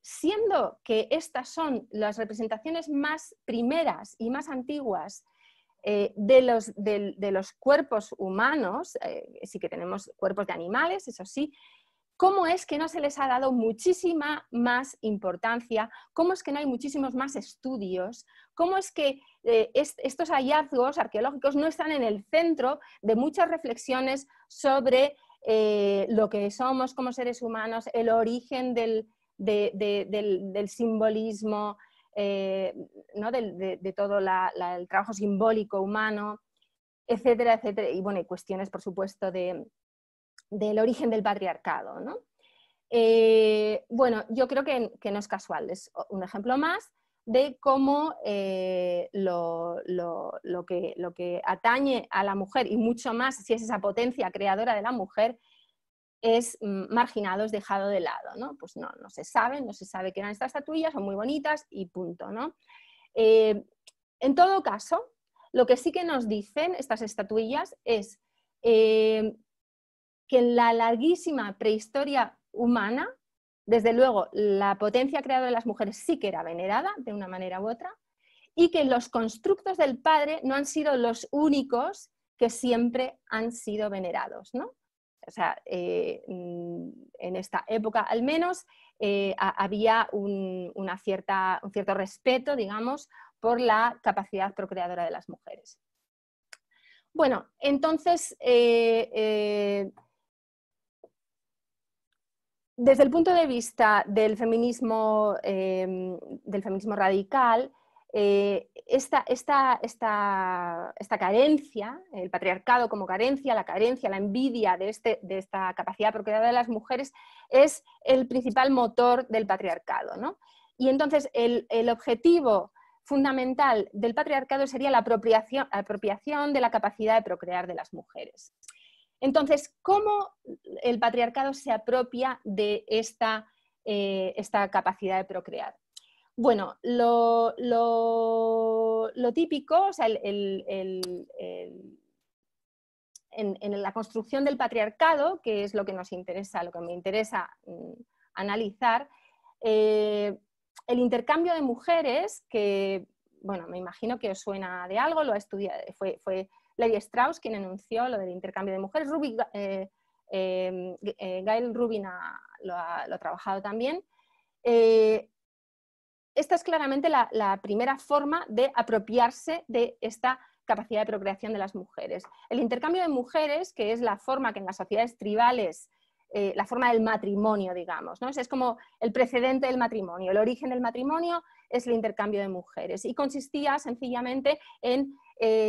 siendo que estas son las representaciones más primeras y más antiguas de los cuerpos humanos, sí que tenemos cuerpos de animales, eso sí, ¿cómo es que no se les ha dado muchísima más importancia? ¿Cómo es que no hay muchísimos más estudios? ¿Cómo es que estos hallazgos arqueológicos no están en el centro de muchas reflexiones sobre lo que somos como seres humanos, el origen del simbolismo, ¿no? de todo el trabajo simbólico humano, etcétera, etcétera? Y bueno, hay cuestiones, por supuesto, del origen del patriarcado, ¿no? Bueno, yo creo que no es casual, es un ejemplo más de cómo lo que atañe a la mujer, y mucho más si es esa potencia creadora de la mujer, es marginado, es dejado de lado, ¿no? Pues no se sabe qué eran estas estatuillas, son muy bonitas y punto, ¿no? En todo caso, lo que sí que nos dicen estas estatuillas es que en la larguísima prehistoria humana, desde luego, la potencia creadora de las mujeres sí que era venerada de una manera u otra, y que los constructos del padre no han sido los únicos que siempre han sido venerados, ¿no? O sea, en esta época al menos había un cierto respeto, digamos, por la capacidad procreadora de las mujeres. Bueno, entonces, desde el punto de vista del feminismo radical, esta carencia, el patriarcado como carencia, la envidia de esta capacidad procreadora de las mujeres, es el principal motor del patriarcado, ¿no? Y entonces el objetivo fundamental del patriarcado sería la apropiación de la capacidad de procrear de las mujeres. Entonces, ¿cómo el patriarcado se apropia de esta capacidad de procrear? Bueno, lo típico, o sea, en la construcción del patriarcado, que es lo que nos interesa, lo que me interesa analizar, el intercambio de mujeres, que, bueno, me imagino que os suena de algo, lo ha estudiado, fue Levi Strauss quien enunció lo del intercambio de mujeres. Gail Rubin lo ha trabajado también. Esta es claramente la primera forma de apropiarse de esta capacidad de procreación de las mujeres. El intercambio de mujeres, que es la forma que en las sociedades tribales, la forma del matrimonio, digamos, ¿no? Es como el precedente del matrimonio, el origen del matrimonio es el intercambio de mujeres, y consistía sencillamente en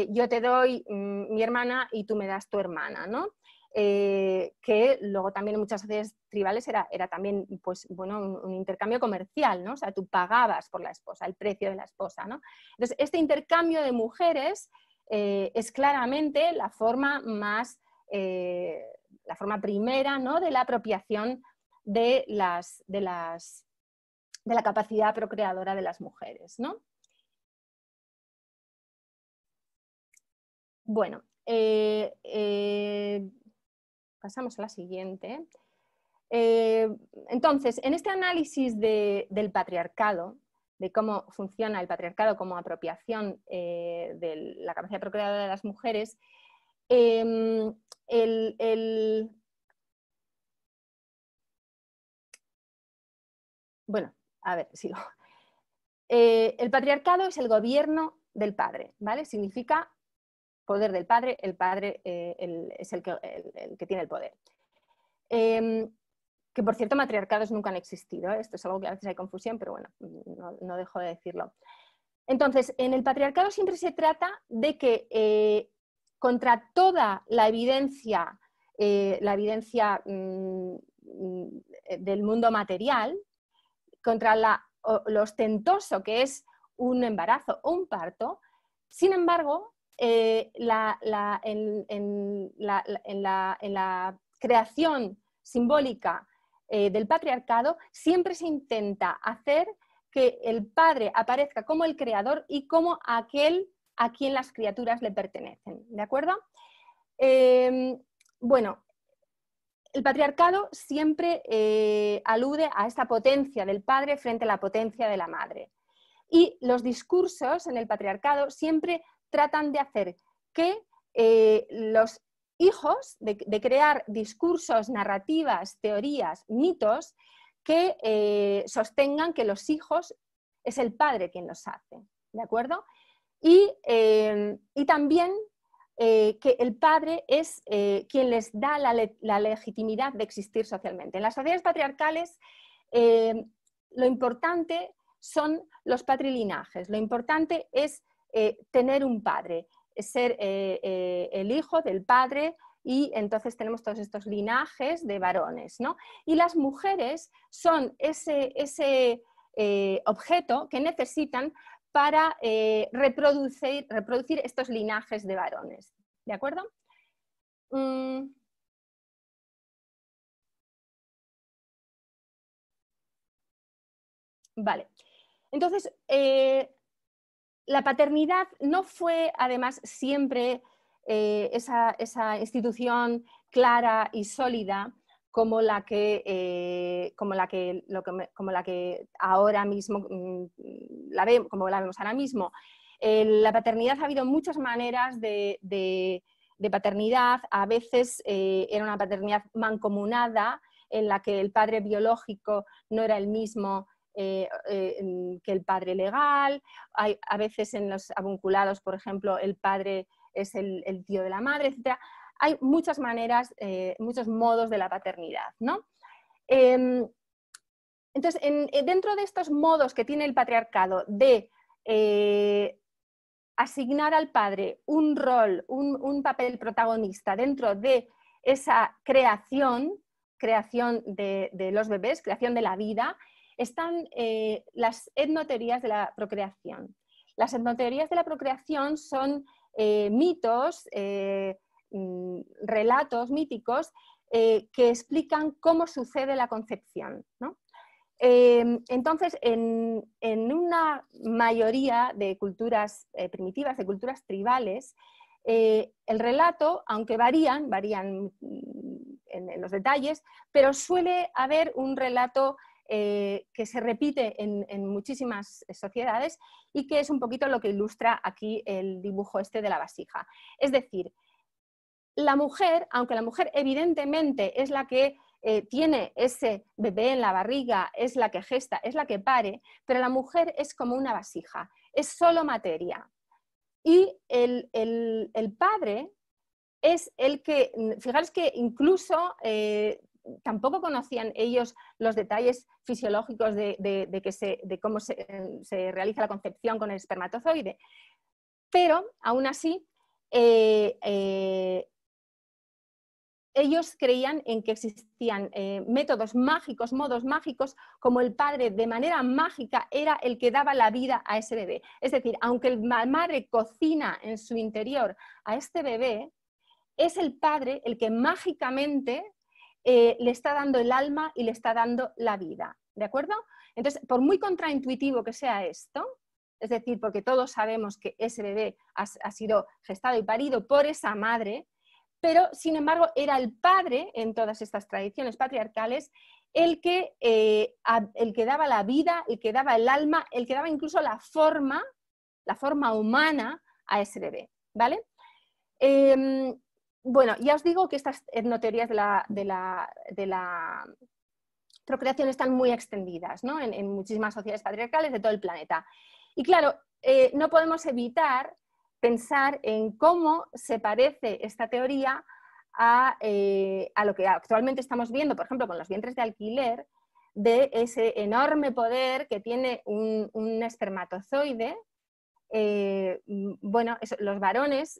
yo te doy mi hermana y tú me das tu hermana, ¿no? Que luego también en muchas sociedades tribales era también, pues, bueno, un intercambio comercial, ¿no? O sea, tú pagabas por la esposa, el precio de la esposa, ¿no? Entonces, este intercambio de mujeres es claramente la forma la forma primera, ¿no?, de la apropiación de la capacidad procreadora de las mujeres, ¿no? Bueno, pasamos a la siguiente. Entonces, en este análisis del patriarcado, de cómo funciona el patriarcado como apropiación de la capacidad procreadora de las mujeres, bueno, a ver, sigo. El patriarcado es el gobierno del padre, ¿vale? Significa poder del padre, el padre es el que tiene el poder. Que por cierto, matriarcados nunca han existido, ¿eh? Esto es algo que a veces hay confusión, pero bueno, no dejo de decirlo. Entonces, en el patriarcado siempre se trata de que contra toda la evidencia del mundo material, contra lo ostentoso que es un embarazo o un parto, sin embargo, en la creación simbólica del patriarcado siempre se intenta hacer que el padre aparezca como el creador y como aquel a quien las criaturas le pertenecen, ¿de acuerdo? Bueno, el patriarcado siempre alude a esta potencia del padre frente a la potencia de la madre. Y los discursos en el patriarcado siempre tratan de hacer que los hijos, de crear discursos, narrativas, teorías, mitos, que sostengan que los hijos es el padre quien los hace, ¿de acuerdo? Y también que el padre es quien les da la legitimidad de existir socialmente. En las sociedades patriarcales lo importante son los patrilinajes, lo importante es tener un padre, ser el hijo del padre, y entonces tenemos todos estos linajes de varones, ¿no? Y las mujeres son ese objeto que necesitan para reproducir estos linajes de varones, ¿de acuerdo? Vale, entonces la paternidad no fue además siempre esa institución clara y sólida como la que ahora mismo como la vemos ahora mismo. La paternidad, ha habido muchas maneras de paternidad. A veces era una paternidad mancomunada, en la que el padre biológico no era el mismo que el padre legal. A veces en los avinculados, por ejemplo, el padre es el tío de la madre, etc. Hay muchas maneras, muchos modos de la paternidad, ¿no? Entonces, dentro de estos modos que tiene el patriarcado de asignar al padre un rol, un papel protagonista dentro de esa creación de los bebés, creación de la vida, están las etnoteorías de la procreación. Las etnoteorías de la procreación son mitos, relatos míticos que explican cómo sucede la concepción, ¿no? Entonces, en una mayoría de culturas primitivas, de culturas tribales, el relato, aunque varían en los detalles, pero suele haber un relato que se repite en muchísimas sociedades y que es un poquito lo que ilustra aquí el dibujo este de la vasija. Es decir, la mujer, aunque la mujer evidentemente es la que tiene ese bebé en la barriga, es la que gesta, es la que pare, pero la mujer es como una vasija, es solo materia. Y el padre es el que, fijaros que incluso tampoco conocían ellos los detalles fisiológicos de cómo se realiza la concepción con el espermatozoide, pero aún así ellos creían en que existían métodos mágicos, modos mágicos, como el padre de manera mágica era el que daba la vida a ese bebé. Es decir, aunque la madre cocina en su interior a este bebé, es el padre el que mágicamente le está dando el alma y le está dando la vida, ¿de acuerdo? Entonces, por muy contraintuitivo que sea esto, es decir, porque todos sabemos que ese bebé ha sido gestado y parido por esa madre, pero sin embargo era el padre, en todas estas tradiciones patriarcales, el que daba la vida, el que daba el alma, el que daba incluso la forma humana a ese bebé, ¿vale? Bueno, ya os digo que estas etnoteorías de la procreación están muy extendidas, ¿no? en muchísimas sociedades patriarcales de todo el planeta. Y claro, no podemos evitar pensar en cómo se parece esta teoría a lo que actualmente estamos viendo, por ejemplo, con los vientres de alquiler, de ese enorme poder que tiene un espermatozoide bueno, los varones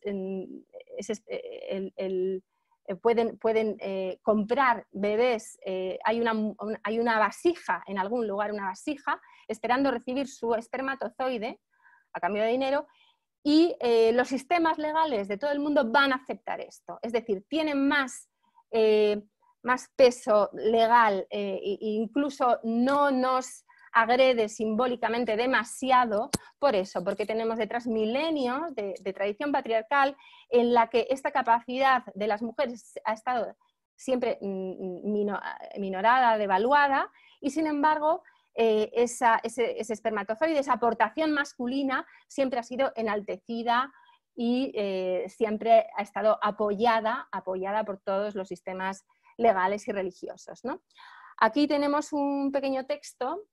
pueden comprar bebés, hay una vasija, en algún lugar una vasija, esperando recibir su espermatozoide a cambio de dinero, y los sistemas legales de todo el mundo van a aceptar esto. Es decir, tienen más peso legal e incluso no nos agrede simbólicamente demasiado por eso, porque tenemos detrás milenios de tradición patriarcal en la que esta capacidad de las mujeres ha estado siempre minorada, devaluada, y sin embargo ese espermatozoide, esa aportación masculina siempre ha sido enaltecida y siempre ha estado apoyada por todos los sistemas legales y religiosos, ¿no? Aquí tenemos un pequeño texto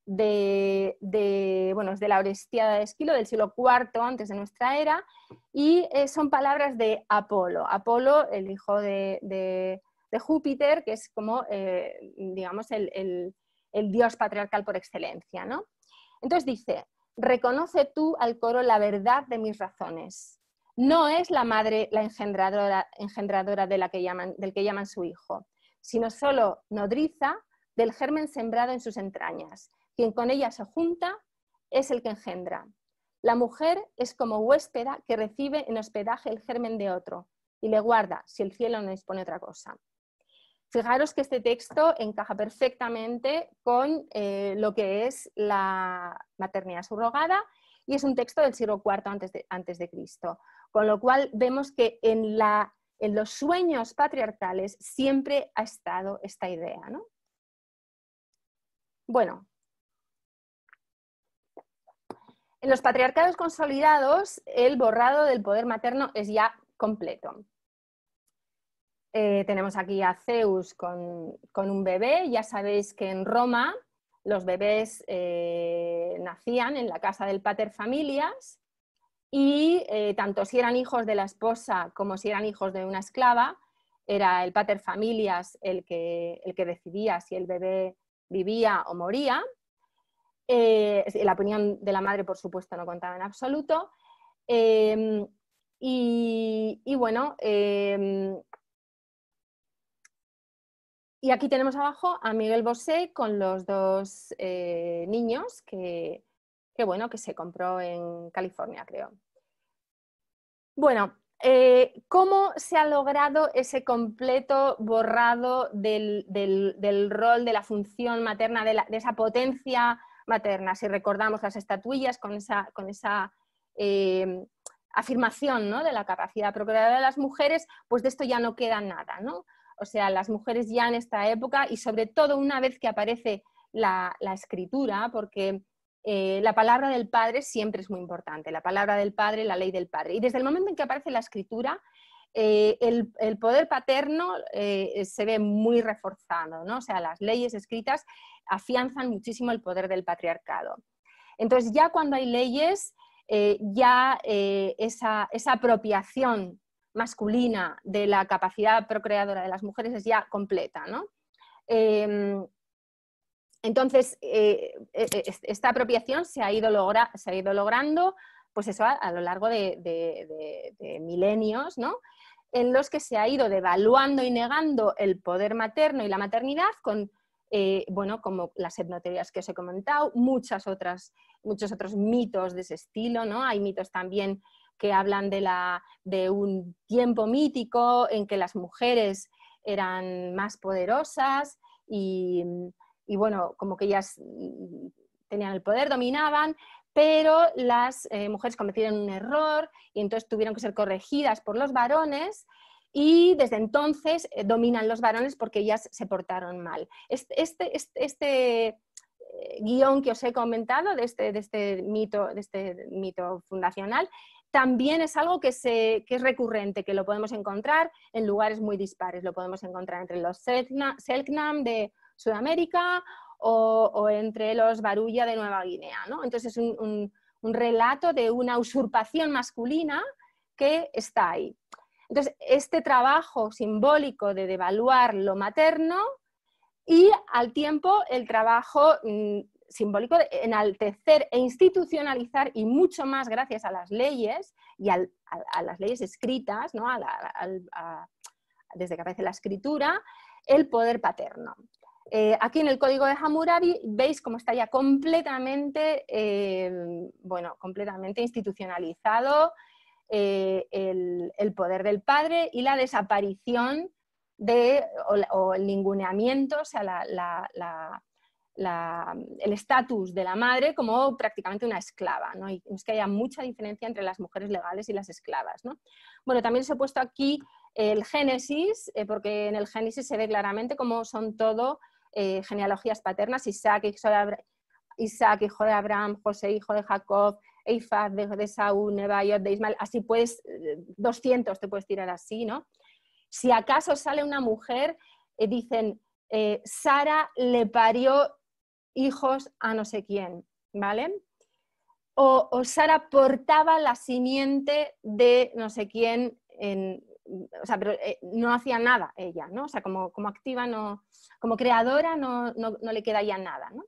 es de la Orestiada de Esquilo, del siglo IV antes de nuestra era, y son palabras de Apolo. Apolo, el hijo de Júpiter, que es como, digamos, el dios patriarcal por excelencia, ¿no? Entonces dice: reconoce tú al coro la verdad de mis razones. No es la madre la engendradora del que llaman su hijo, sino solo nodriza del germen sembrado en sus entrañas. Quien con ella se junta es el que engendra. La mujer es como huéspeda que recibe en hospedaje el germen de otro y le guarda si el cielo no dispone otra cosa. Fijaros que este texto encaja perfectamente con lo que es la maternidad subrogada, y es un texto del siglo IV antes de Cristo. Con lo cual vemos que en los sueños patriarcales siempre ha estado esta idea, ¿no? Bueno, en los patriarcados consolidados el borrado del poder materno es ya completo. Tenemos aquí a Zeus con un bebé. Ya sabéis que en Roma los bebés nacían en la casa del pater familias, y tanto si eran hijos de la esposa como si eran hijos de una esclava, era el pater familias el que decidía si el bebé vivía o moría. La opinión de la madre, por supuesto, no contaba en absoluto. Y bueno, y aquí tenemos abajo a Miguel Bosé con los dos niños que se compró en California, creo. Bueno, ¿cómo se ha logrado ese completo borrado del rol, de la función materna, de esa potencia materna? Si recordamos las estatuillas con esa afirmación, ¿no?, de la capacidad procreadora de las mujeres, pues de esto ya no queda nada, ¿no? O sea, las mujeres ya en esta época, y sobre todo una vez que aparece la escritura, porque la palabra del padre siempre es muy importante, la palabra del padre, la ley del padre. Y desde el momento en que aparece la escritura, el poder paterno se ve muy reforzado, ¿no? O sea, las leyes escritas afianzan muchísimo el poder del patriarcado. Entonces, ya cuando hay leyes, esa apropiación masculina de la capacidad procreadora de las mujeres es ya completa, ¿no? Entonces, esta apropiación se ha ido logrando, pues eso, a lo largo de milenios, ¿no?, en los que se ha ido devaluando y negando el poder materno y la maternidad con, bueno, como las etnoteorías que os he comentado, muchos otros mitos de ese estilo, ¿no? Hay mitos también que hablan de un tiempo mítico en que las mujeres eran más poderosas y bueno, como que ellas tenían el poder, dominaban, pero las mujeres cometieron un error y entonces tuvieron que ser corregidas por los varones, y desde entonces dominan los varones porque ellas se portaron mal. Este guión que os he comentado de este mito fundacional también es algo que es recurrente, que lo podemos encontrar en lugares muy dispares. Lo podemos encontrar entre los Selknam de Sudamérica o entre los Baruya de Nueva Guinea, ¿no? Entonces es un relato de una usurpación masculina que está ahí. Entonces, este trabajo simbólico de devaluar lo materno y al tiempo el trabajo simbólico de enaltecer e institucionalizar, y mucho más gracias a las leyes y a las leyes escritas, ¿no? Desde que aparece la escritura, el poder paterno. Aquí en el Código de Hammurabi veis cómo está ya completamente, completamente institucionalizado el poder del padre y la desaparición o el ninguneamiento, o sea, el estatus de la madre como prácticamente una esclava, ¿no? Y es que haya mucha diferencia entre las mujeres legales y las esclavas, ¿no? Bueno, también os he puesto aquí el Génesis, porque en el Génesis se ve claramente cómo son todo genealogías paternas: Isaac, hijo de Abraham, José, hijo de Jacob, Eifaz de Saúl, Nebaiot de Ismael, así puedes, 200 te puedes tirar así, ¿no? Si acaso sale una mujer, dicen, Sara le parió hijos a no sé quién, ¿vale? O Sara portaba la simiente de no sé quién, o sea, pero no hacía nada ella, ¿no? O sea, como activa, como creadora no le queda ya nada, ¿no?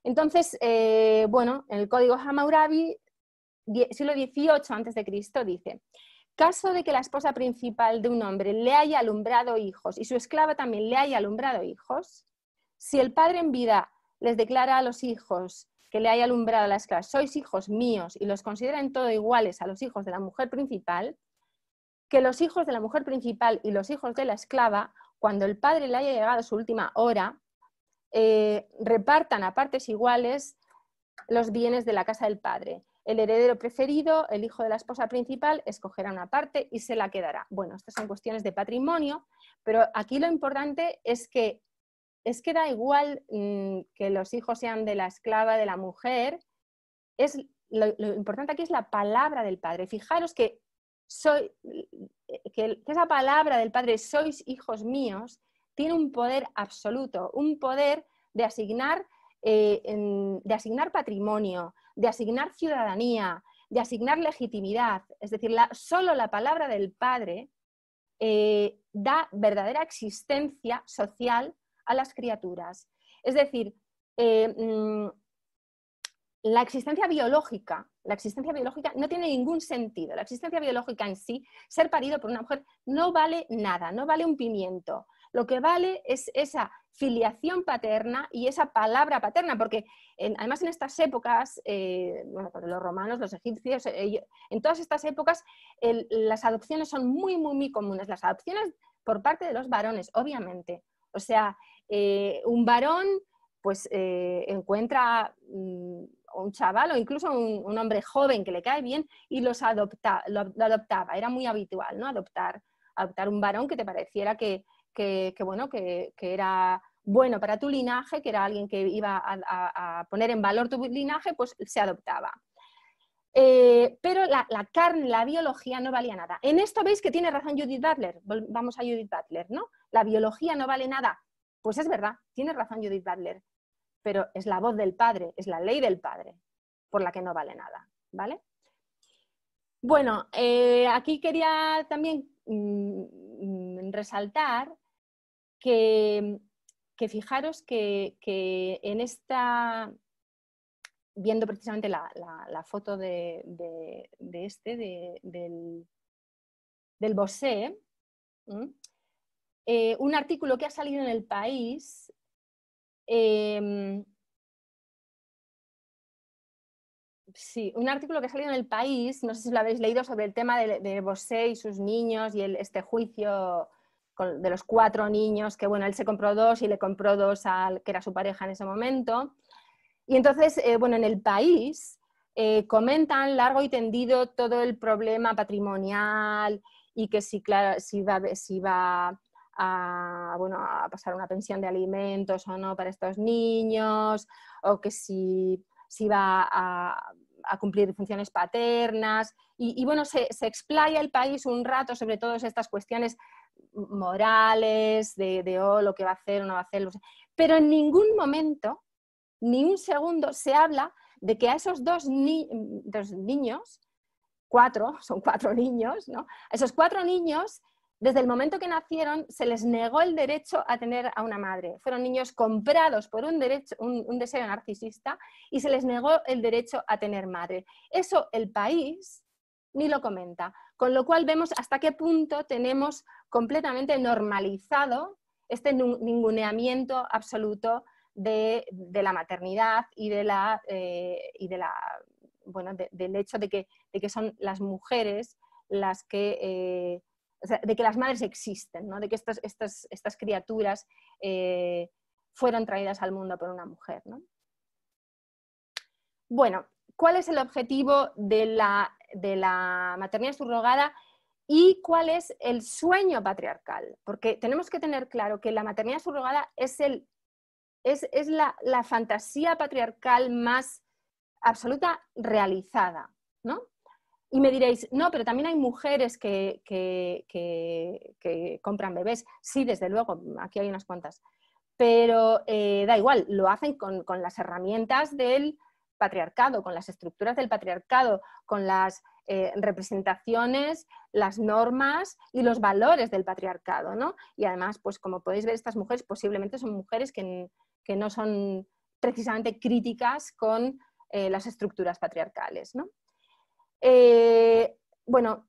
Entonces, en el Código Hammurabi, siglo XVIII a.C., dice: caso de que la esposa principal de un hombre le haya alumbrado hijos y su esclava también le haya alumbrado hijos, si el padre en vida les declara a los hijos que le haya alumbrado a la esclava: sois hijos míos, y los considera en todo iguales a los hijos de la mujer principal, que los hijos de la mujer principal y los hijos de la esclava, cuando el padre le haya llegado su última hora, repartan a partes iguales los bienes de la casa del padre. El heredero preferido, el hijo de la esposa principal, escogerá una parte y se la quedará. Bueno, estas son cuestiones de patrimonio, pero aquí lo importante es que da igual que los hijos sean de la esclava, de la mujer. Lo importante aquí es la palabra del padre. Fijaros que esa palabra del padre, sois hijos míos, tiene un poder absoluto, un poder de asignar patrimonio, de asignar ciudadanía, de asignar legitimidad. Es decir, solo la palabra del padre da verdadera existencia social a las criaturas. Es decir, la existencia biológica no tiene ningún sentido. La existencia biológica en sí, ser parido por una mujer, no vale nada, no vale un pimiento. Lo que vale es esa filiación paterna y esa palabra paterna, porque además en estas épocas, los romanos, los egipcios, en todas estas épocas las adopciones son muy, muy, muy comunes. Las adopciones por parte de los varones, obviamente. O sea, un varón pues encuentra un chaval o incluso un hombre joven que le cae bien y lo adoptaba. Era muy habitual, ¿no? Adoptar un varón que te pareciera que era bueno para tu linaje, que era alguien que iba a poner en valor tu linaje, pues se adoptaba. Pero la carne, la biología no valía nada. En esto veis que tiene razón Judith Butler. Vamos a Judith Butler, ¿no? La biología no vale nada. Pues es verdad, tiene razón Judith Butler, pero es la voz del padre, es la ley del padre por la que no vale nada, ¿vale? Bueno, aquí quería también resaltar que fijaros que en esta, viendo precisamente la foto del Bosé, un artículo que ha salido en El País, sí, un artículo que ha salido en El País, no sé si lo habéis leído, sobre el tema de Bosé y sus niños y este juicio de los 4 niños, que bueno, él se compró 2 y le compró 2 al que era su pareja en ese momento. Y entonces, en El País comentan largo y tendido todo el problema patrimonial y que si va a pasar una pensión de alimentos o no para estos niños, o que si va a cumplir funciones paternas. Y bueno, se explaya El País un rato sobre todas estas cuestiones morales, de lo que va a hacer o no va a hacer. Pero en ningún momento, ni un segundo, se habla de que a esos dos niños, son 4 niños, ¿no? A esos 4 niños Desde el momento que nacieron se les negó el derecho a tener a una madre. Fueron niños comprados por un deseo narcisista y se les negó el derecho a tener madre. Eso el país ni lo comenta. Con lo cual vemos hasta qué punto tenemos completamente normalizado este ninguneamiento absoluto de la maternidad y del hecho de que son las mujeres las que... O sea, de que las madres existen, ¿no? De que estas criaturas fueron traídas al mundo por una mujer, ¿no? Bueno, ¿cuál es el objetivo de la maternidad subrogada y cuál es el sueño patriarcal? Porque tenemos que tener claro que la maternidad subrogada es la fantasía patriarcal más absoluta realizada, ¿no? Y me diréis, no, pero también hay mujeres que compran bebés. Sí, desde luego, aquí hay unas cuantas. Pero da igual, lo hacen con las herramientas del patriarcado, con las estructuras del patriarcado, con las representaciones, las normas y los valores del patriarcado, ¿no? Y además, pues como podéis ver, estas mujeres posiblemente son mujeres que no son precisamente críticas con las estructuras patriarcales, ¿no? Bueno,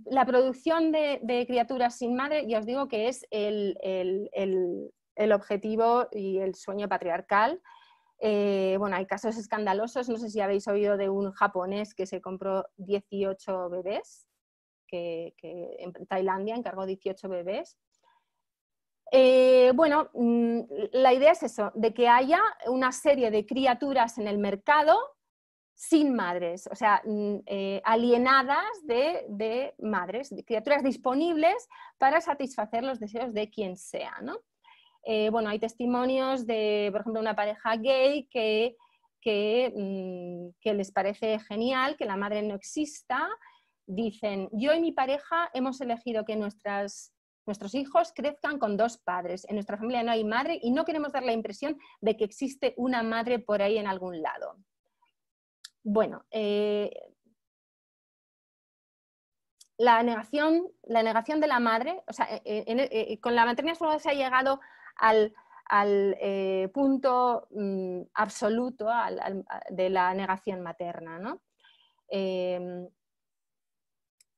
la producción de criaturas sin madre, ya os digo que es el objetivo y el sueño patriarcal. Bueno, hay casos escandalosos, no sé si habéis oído de un japonés que se compró 18 bebés, que en Tailandia encargó 18 bebés. Bueno, la idea es eso, de que haya una serie de criaturas en el mercado sin madres, o sea, alienadas de madres, de criaturas disponibles para satisfacer los deseos de quien sea, ¿no? Bueno, hay testimonios de, por ejemplo, una pareja gay que les parece genial que la madre no exista. Dicen, yo y mi pareja hemos elegido que nuestros hijos crezcan con 2 padres. En nuestra familia no hay madre y no queremos dar la impresión de que existe una madre por ahí en algún lado. Bueno, la negación de la madre, o sea, con la maternidad subrogada se ha llegado al punto absoluto de la negación materna, ¿no?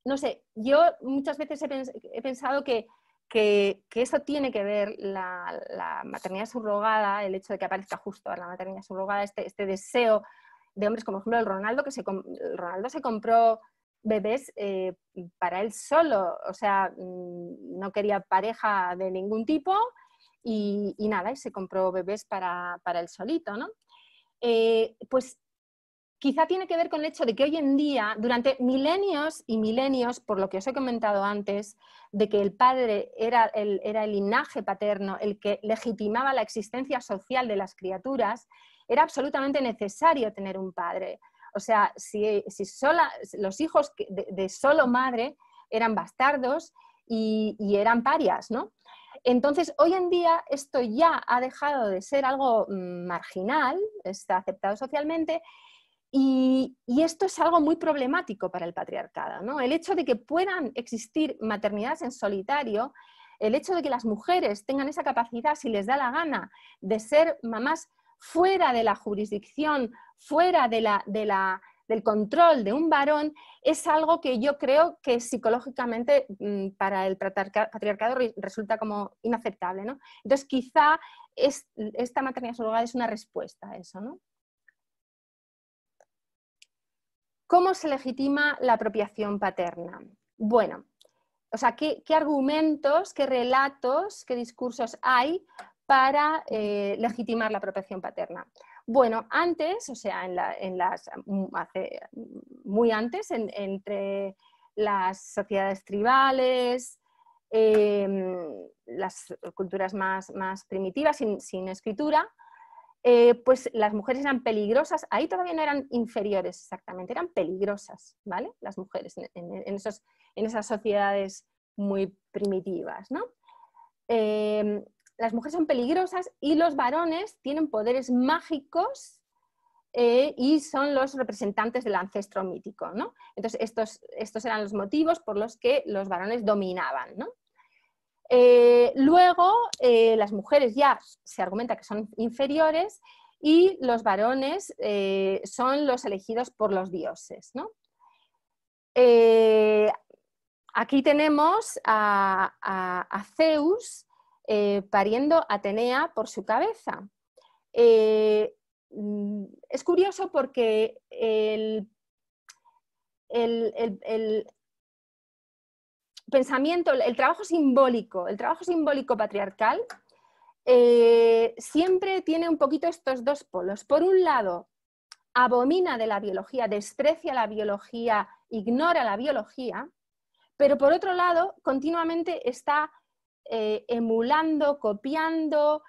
No sé, yo muchas veces he pensado que eso tiene que ver la maternidad subrogada, el hecho de que aparezca justo la maternidad subrogada, este deseo de hombres como, por ejemplo, el Ronaldo se compró bebés para él solo, o sea, no quería pareja de ningún tipo y nada, y se compró bebés para él solito, ¿no? Pues quizá tiene que ver con el hecho de que hoy en día, durante milenios y milenios, por lo que os he comentado antes, de que el padre era el linaje paterno, el que legitimaba la existencia social de las criaturas, era absolutamente necesario tener un padre. O sea, si los hijos de solo madre eran bastardos y eran parias, ¿no? Entonces, hoy en día esto ya ha dejado de ser algo marginal, está aceptado socialmente, y esto es algo muy problemático para el patriarcado, ¿no? El hecho de que puedan existir maternidades en solitario, el hecho de que las mujeres tengan esa capacidad, si les da la gana, de ser mamás fuera de la jurisdicción, fuera del control de un varón, es algo que yo creo que psicológicamente para el patriarcado resulta como inaceptable, ¿no? Entonces quizá esta maternidad subrogada es una respuesta a eso, ¿no? ¿Cómo se legitima la apropiación paterna? Bueno, o sea, ¿qué argumentos, qué relatos, qué discursos hay para legitimar la apropiación paterna? Bueno, antes, o sea, muy antes, entre las sociedades tribales, las culturas más primitivas, sin escritura, pues las mujeres eran peligrosas, ahí todavía no eran inferiores exactamente, eran peligrosas, ¿vale? Las mujeres en esas sociedades muy primitivas, ¿no? Las mujeres son peligrosas y los varones tienen poderes mágicos y son los representantes del ancestro mítico, ¿no? Entonces estos eran los motivos por los que los varones dominaban, ¿no? Luego, las mujeres ya se argumenta que son inferiores y los varones son los elegidos por los dioses, ¿no? Aquí tenemos a Zeus pariendo a Atenea por su cabeza. Es curioso porque el pensamiento, el trabajo simbólico patriarcal siempre tiene un poquito estos dos polos. Por un lado, abomina de la biología, desprecia la biología, ignora la biología, pero por otro lado, continuamente está emulando, copiando,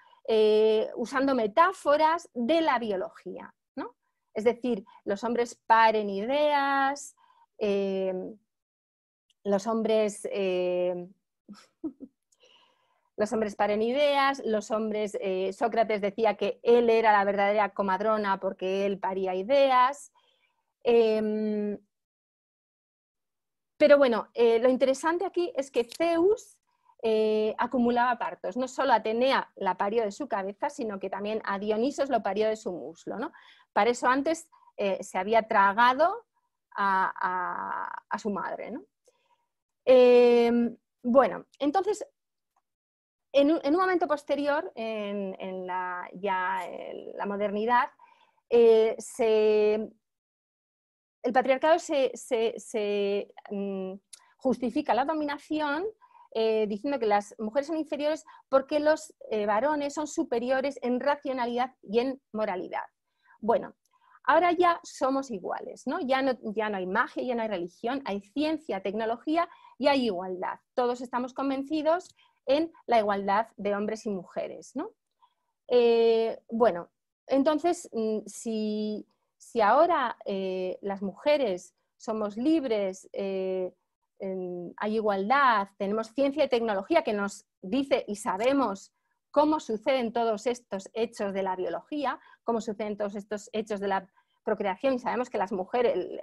usando metáforas de la biología, ¿no? Es decir, los hombres paren ideas, los hombres paren ideas, Sócrates decía que él era la verdadera comadrona porque él paría ideas. Pero bueno, lo interesante aquí es que Zeus acumulaba partos. No solo Atenea la parió de su cabeza, sino que también a Dionisos lo parió de su muslo, ¿no? Para eso antes se había tragado a su madre, ¿no? Bueno, entonces, en un momento posterior, en la modernidad, el patriarcado se justifica la dominación diciendo que las mujeres son inferiores porque los varones son superiores en racionalidad y en moralidad. Bueno, ahora ya somos iguales, ¿no? Ya no hay magia, ya no hay religión, hay ciencia, tecnología y hay igualdad. Todos estamos convencidos en la igualdad de hombres y mujeres, ¿no? Bueno, entonces, si ahora las mujeres somos libres, hay igualdad, tenemos ciencia y tecnología que nos dice y sabemos cómo suceden todos estos hechos de la biología, cómo suceden todos estos hechos de la procreación y sabemos que las mujeres,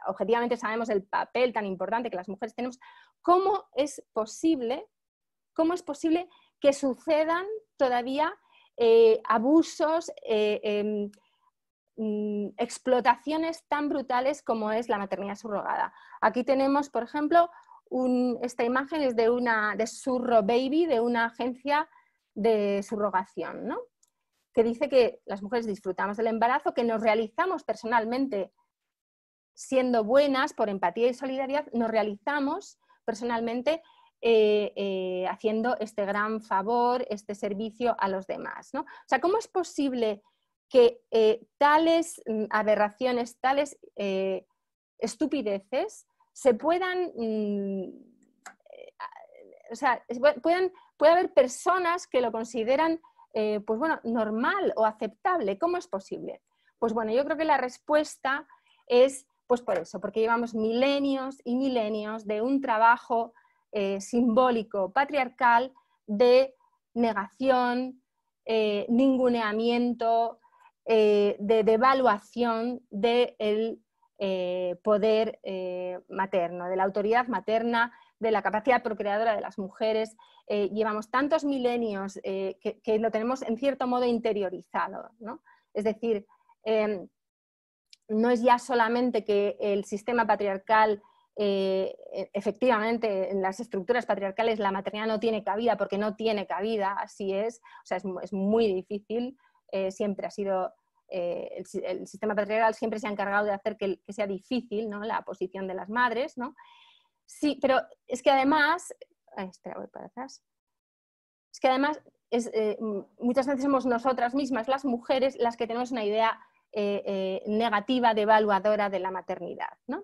objetivamente sabemos el papel tan importante que las mujeres tenemos, ¿cómo es posible que sucedan todavía abusos, explotaciones tan brutales como es la maternidad subrogada? Aquí tenemos, por ejemplo, esta imagen es de Surro Baby, de una agencia de subrogación, ¿no? Que dice que las mujeres disfrutamos del embarazo, que nos realizamos personalmente siendo buenas por empatía y solidaridad, nos realizamos personalmente haciendo este gran favor, este servicio a los demás, ¿no? O sea, ¿cómo es posible que tales aberraciones, tales estupideces se puedan, o sea, puede haber personas que lo consideran pues bueno, normal o aceptable? ¿Cómo es posible? Pues bueno, yo creo que la respuesta es pues por eso, porque llevamos milenios y milenios de un trabajo simbólico patriarcal de negación, ninguneamiento, de devaluación del poder materno, de la autoridad materna, de la capacidad procreadora de las mujeres. Llevamos tantos milenios que lo tenemos en cierto modo interiorizado, ¿no? Es decir, no es ya solamente que el sistema patriarcal, efectivamente, en las estructuras patriarcales la maternidad no tiene cabida porque no tiene cabida, así es, o sea, es muy difícil, siempre ha sido, el sistema patriarcal siempre se ha encargado de hacer que sea difícil, ¿no?, la posición de las madres, ¿no? Sí, pero es que además, espera, voy para atrás, es que además muchas veces somos nosotras mismas, las mujeres, las que tenemos una idea negativa, devaluadora de la maternidad, ¿no?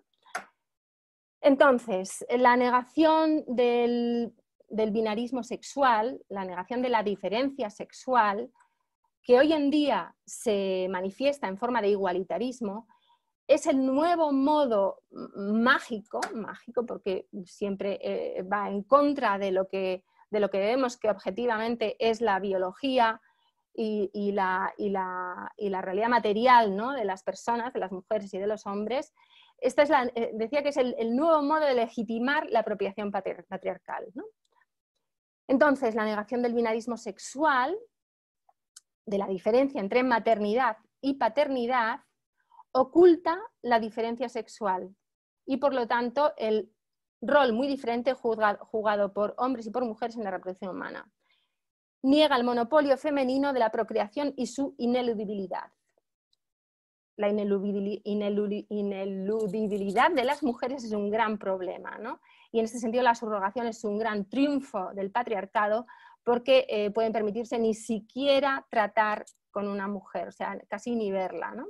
Entonces, la negación del binarismo sexual, la negación de la diferencia sexual, que hoy en día se manifiesta en forma de igualitarismo, es el nuevo modo mágico porque siempre va en contra de lo que vemos que objetivamente es la biología y la realidad material, ¿no?, de las personas, de las mujeres y de los hombres. Esta es decía que es el nuevo modo de legitimar la apropiación patriarcal, ¿no? Entonces, la negación del binarismo sexual, de la diferencia entre maternidad y paternidad, oculta la diferencia sexual y, por lo tanto, el rol muy diferente jugado por hombres y por mujeres en la reproducción humana. Niega el monopolio femenino de la procreación y su ineludibilidad. La ineludibilidad de las mujeres es un gran problema, ¿no? Y en este sentido la subrogación es un gran triunfo del patriarcado porque pueden permitirse ni siquiera tratar con una mujer, o sea, casi ni verla, ¿no?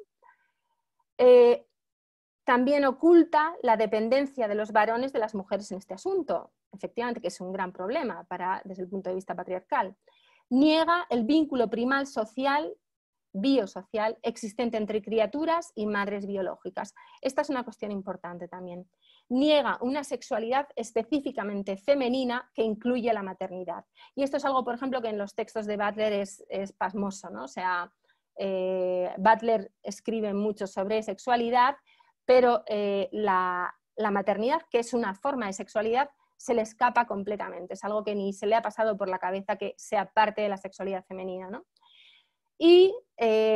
También oculta la dependencia de los varones de las mujeres en este asunto, efectivamente que es un gran problema desde el punto de vista patriarcal. Niega el vínculo primal social, biosocial, existente entre criaturas y madres biológicas. Esta es una cuestión importante también. Niega una sexualidad específicamente femenina que incluye la maternidad. Y esto es algo, por ejemplo, que en los textos de Butler es pasmoso, ¿no? O sea, Butler escribe mucho sobre sexualidad, pero la maternidad, que es una forma de sexualidad, se le escapa completamente. Es algo que ni se le ha pasado por la cabeza que sea parte de la sexualidad femenina, ¿no? Y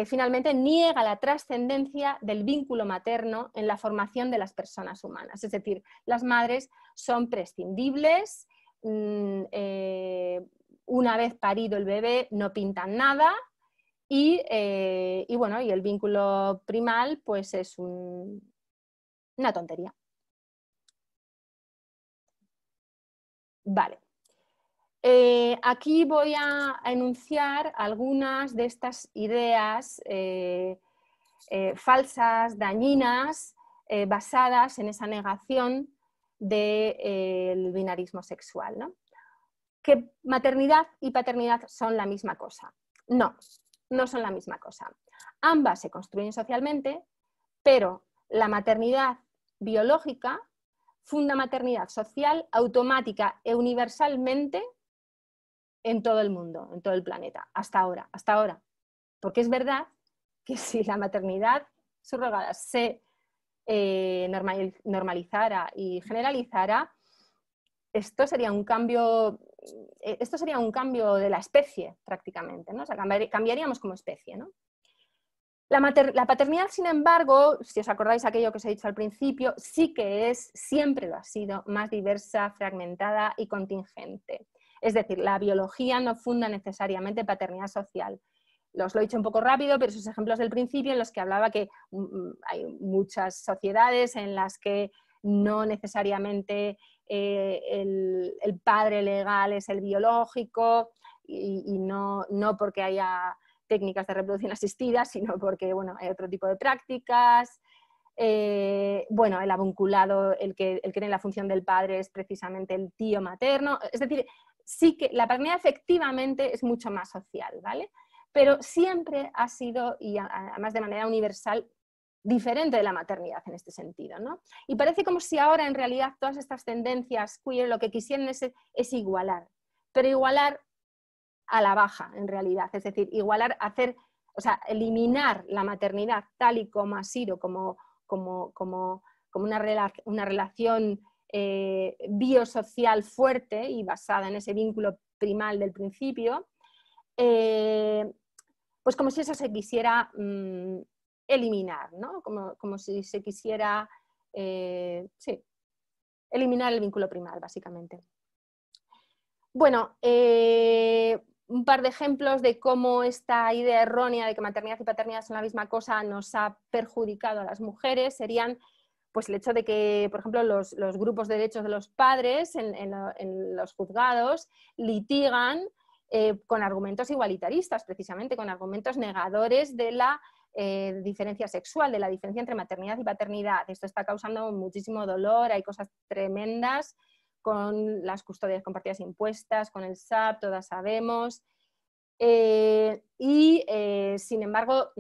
finalmente niega la trascendencia del vínculo materno en la formación de las personas humanas. Es decir, las madres son prescindibles, una vez parido el bebé no pintan nada y bueno, y el vínculo primal pues es una tontería. Vale. Aquí voy a enunciar algunas de estas ideas falsas, dañinas, basadas en esa negación del binarismo sexual, ¿no? Que maternidad y paternidad son la misma cosa. No, no son la misma cosa. Ambas se construyen socialmente, pero la maternidad biológica funda maternidad social automática e universalmente en todo el mundo, en todo el planeta, hasta ahora. Porque es verdad que si la maternidad subrogada se normalizara y generalizara, esto sería un cambio de la especie prácticamente, ¿no? O sea, cambiaríamos como especie, ¿no? La paternidad, sin embargo, si os acordáis aquello que os he dicho al principio, sí que siempre lo ha sido, más diversa, fragmentada y contingente. Es decir, la biología no funda necesariamente paternidad social. Os lo he dicho un poco rápido, pero esos ejemplos del principio en los que hablaba que hay muchas sociedades en las que no necesariamente el padre legal es el biológico y no porque haya técnicas de reproducción asistida, sino porque bueno, hay otro tipo de prácticas. Bueno, el avunculado, el que tiene la función del padre es precisamente el tío materno. Es decir, sí que la paternidad efectivamente es mucho más social, ¿vale? Pero siempre ha sido, y además de manera universal, diferente de la maternidad en este sentido, ¿no? Y parece como si ahora en realidad todas estas tendencias queer lo que quisieran es igualar, pero igualar a la baja en realidad, es decir, igualar, o sea, eliminar la maternidad tal y como ha sido, como una relación biosocial fuerte y basada en ese vínculo primal del principio, pues como si eso se quisiera eliminar, ¿no? Como si se quisiera sí, eliminar el vínculo primal, básicamente. Bueno, un par de ejemplos de cómo esta idea errónea de que maternidad y paternidad son la misma cosa nos ha perjudicado a las mujeres serían pues, el hecho de que, por ejemplo, los grupos de derechos de los padres en los juzgados litigan con argumentos igualitaristas, precisamente con argumentos negadores de la diferencia sexual, de la diferencia entre maternidad y paternidad. Esto está causando muchísimo dolor, hay cosas tremendas con las custodias compartidas impuestas, con el SAP, todas sabemos. Sin embargo,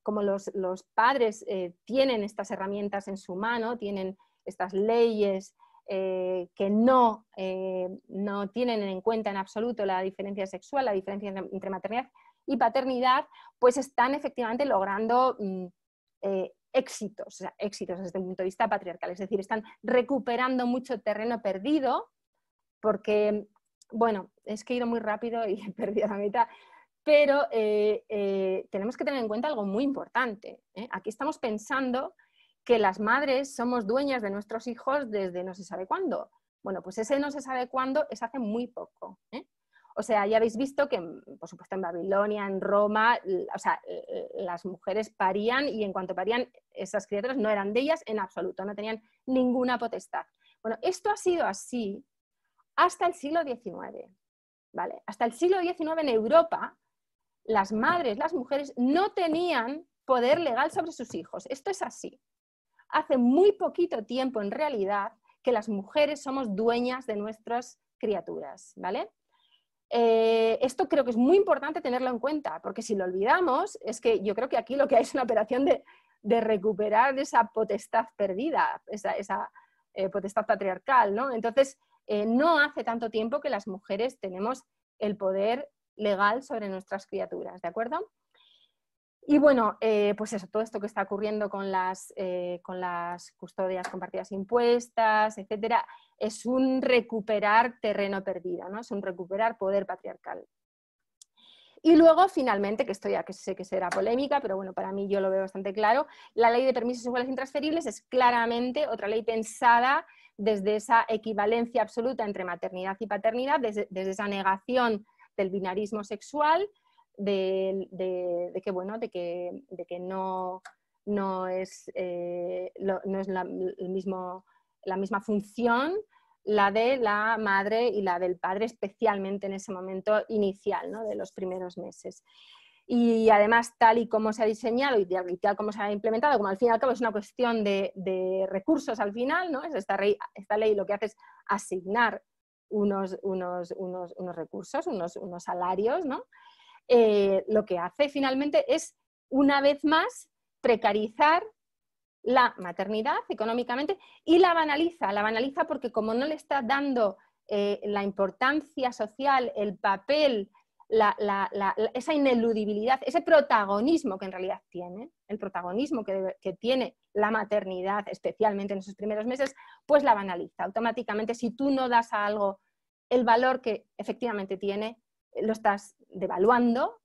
como los padres tienen estas herramientas en su mano, tienen estas leyes que no tienen en cuenta en absoluto la diferencia sexual, la diferencia entre maternidad y paternidad, pues están efectivamente logrando éxitos desde el punto de vista patriarcal, es decir, están recuperando mucho terreno perdido porque bueno, es que he ido muy rápido y he perdido la mitad, pero tenemos que tener en cuenta algo muy importante, ¿eh? Aquí estamos pensando que las madres somos dueñas de nuestros hijos desde no se sabe cuándo. Bueno, pues ese no se sabe cuándo es hace muy poco, ¿eh? O sea, ya habéis visto que, por supuesto, en Babilonia, en Roma, o sea, las mujeres parían y en cuanto parían, esas criaturas no eran de ellas en absoluto, no tenían ninguna potestad. Bueno, esto ha sido así hasta el siglo XIX, ¿vale? Hasta el siglo XIX en Europa, las madres, las mujeres, no tenían poder legal sobre sus hijos. Esto es así. Hace muy poquito tiempo, en realidad, que las mujeres somos dueñas de nuestras criaturas, ¿vale? Esto creo que es muy importante tenerlo en cuenta, porque si lo olvidamos, es que yo creo que aquí lo que hay es una operación de recuperar esa potestad perdida, esa potestad patriarcal, ¿no? Entonces, no hace tanto tiempo que las mujeres tenemos el poder legal sobre nuestras criaturas, ¿de acuerdo? Y bueno, pues eso, todo esto que está ocurriendo con las custodias compartidas impuestas, etcétera, es un recuperar terreno perdido, ¿no? Es un recuperar poder patriarcal. Y luego, finalmente, que esto ya que sé que será polémica, pero bueno, para mí yo lo veo bastante claro, la ley de permisos iguales e intransferibles es claramente otra ley pensada desde esa equivalencia absoluta entre maternidad y paternidad, desde esa negación del binarismo sexual, de que no es la misma función la de la madre y la del padre, especialmente en ese momento inicial, ¿no? De los primeros meses. Y además, tal y como se ha diseñado y tal como se ha implementado, como al fin y al cabo es una cuestión de recursos al final, ¿no? Esta ley lo que hace es asignar unos recursos, unos salarios, ¿no? Lo que hace finalmente es, una vez más, precarizar la maternidad económicamente y la banaliza porque como no le está dando la importancia social, el papel, esa ineludibilidad, ese protagonismo que en realidad tiene, el protagonismo que tiene la maternidad, especialmente en esos primeros meses, pues la banaliza. Automáticamente, si tú no das a algo el valor que efectivamente tiene, lo estás devaluando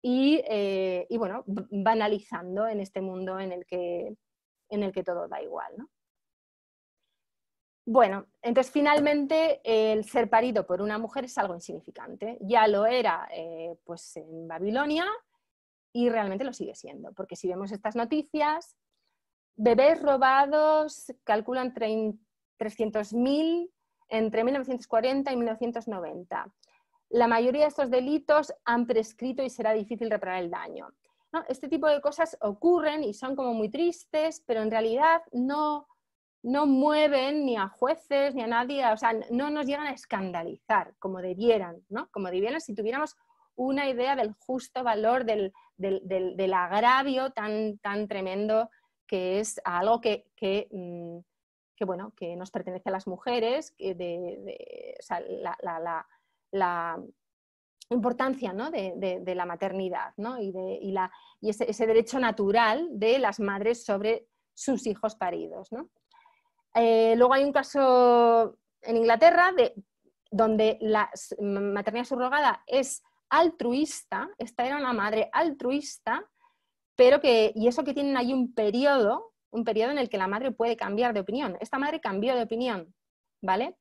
y bueno, banalizando en este mundo en el que todo da igual, ¿no? Bueno, entonces finalmente el ser parido por una mujer es algo insignificante. Ya lo era pues en Babilonia y realmente lo sigue siendo, porque si vemos estas noticias, bebés robados calculan 300.000 entre 1940 y 1990. La mayoría de estos delitos han prescrito y será difícil reparar el daño, ¿no? Este tipo de cosas ocurren y son como muy tristes, pero en realidad no mueven ni a jueces ni a nadie, o sea, no nos llegan a escandalizar como debieran, ¿no? Como debieran si tuviéramos una idea del justo valor del agravio tan tremendo que es algo que bueno, que nos pertenece a las mujeres, o sea, la importancia, ¿no? de la maternidad, ¿no? y ese derecho natural de las madres sobre sus hijos paridos, ¿no? Luego hay un caso en Inglaterra donde la maternidad subrogada es altruista. Esta era una madre altruista, pero y eso que tienen ahí un periodo en el que la madre puede cambiar de opinión. Esta madre cambió de opinión, ¿vale?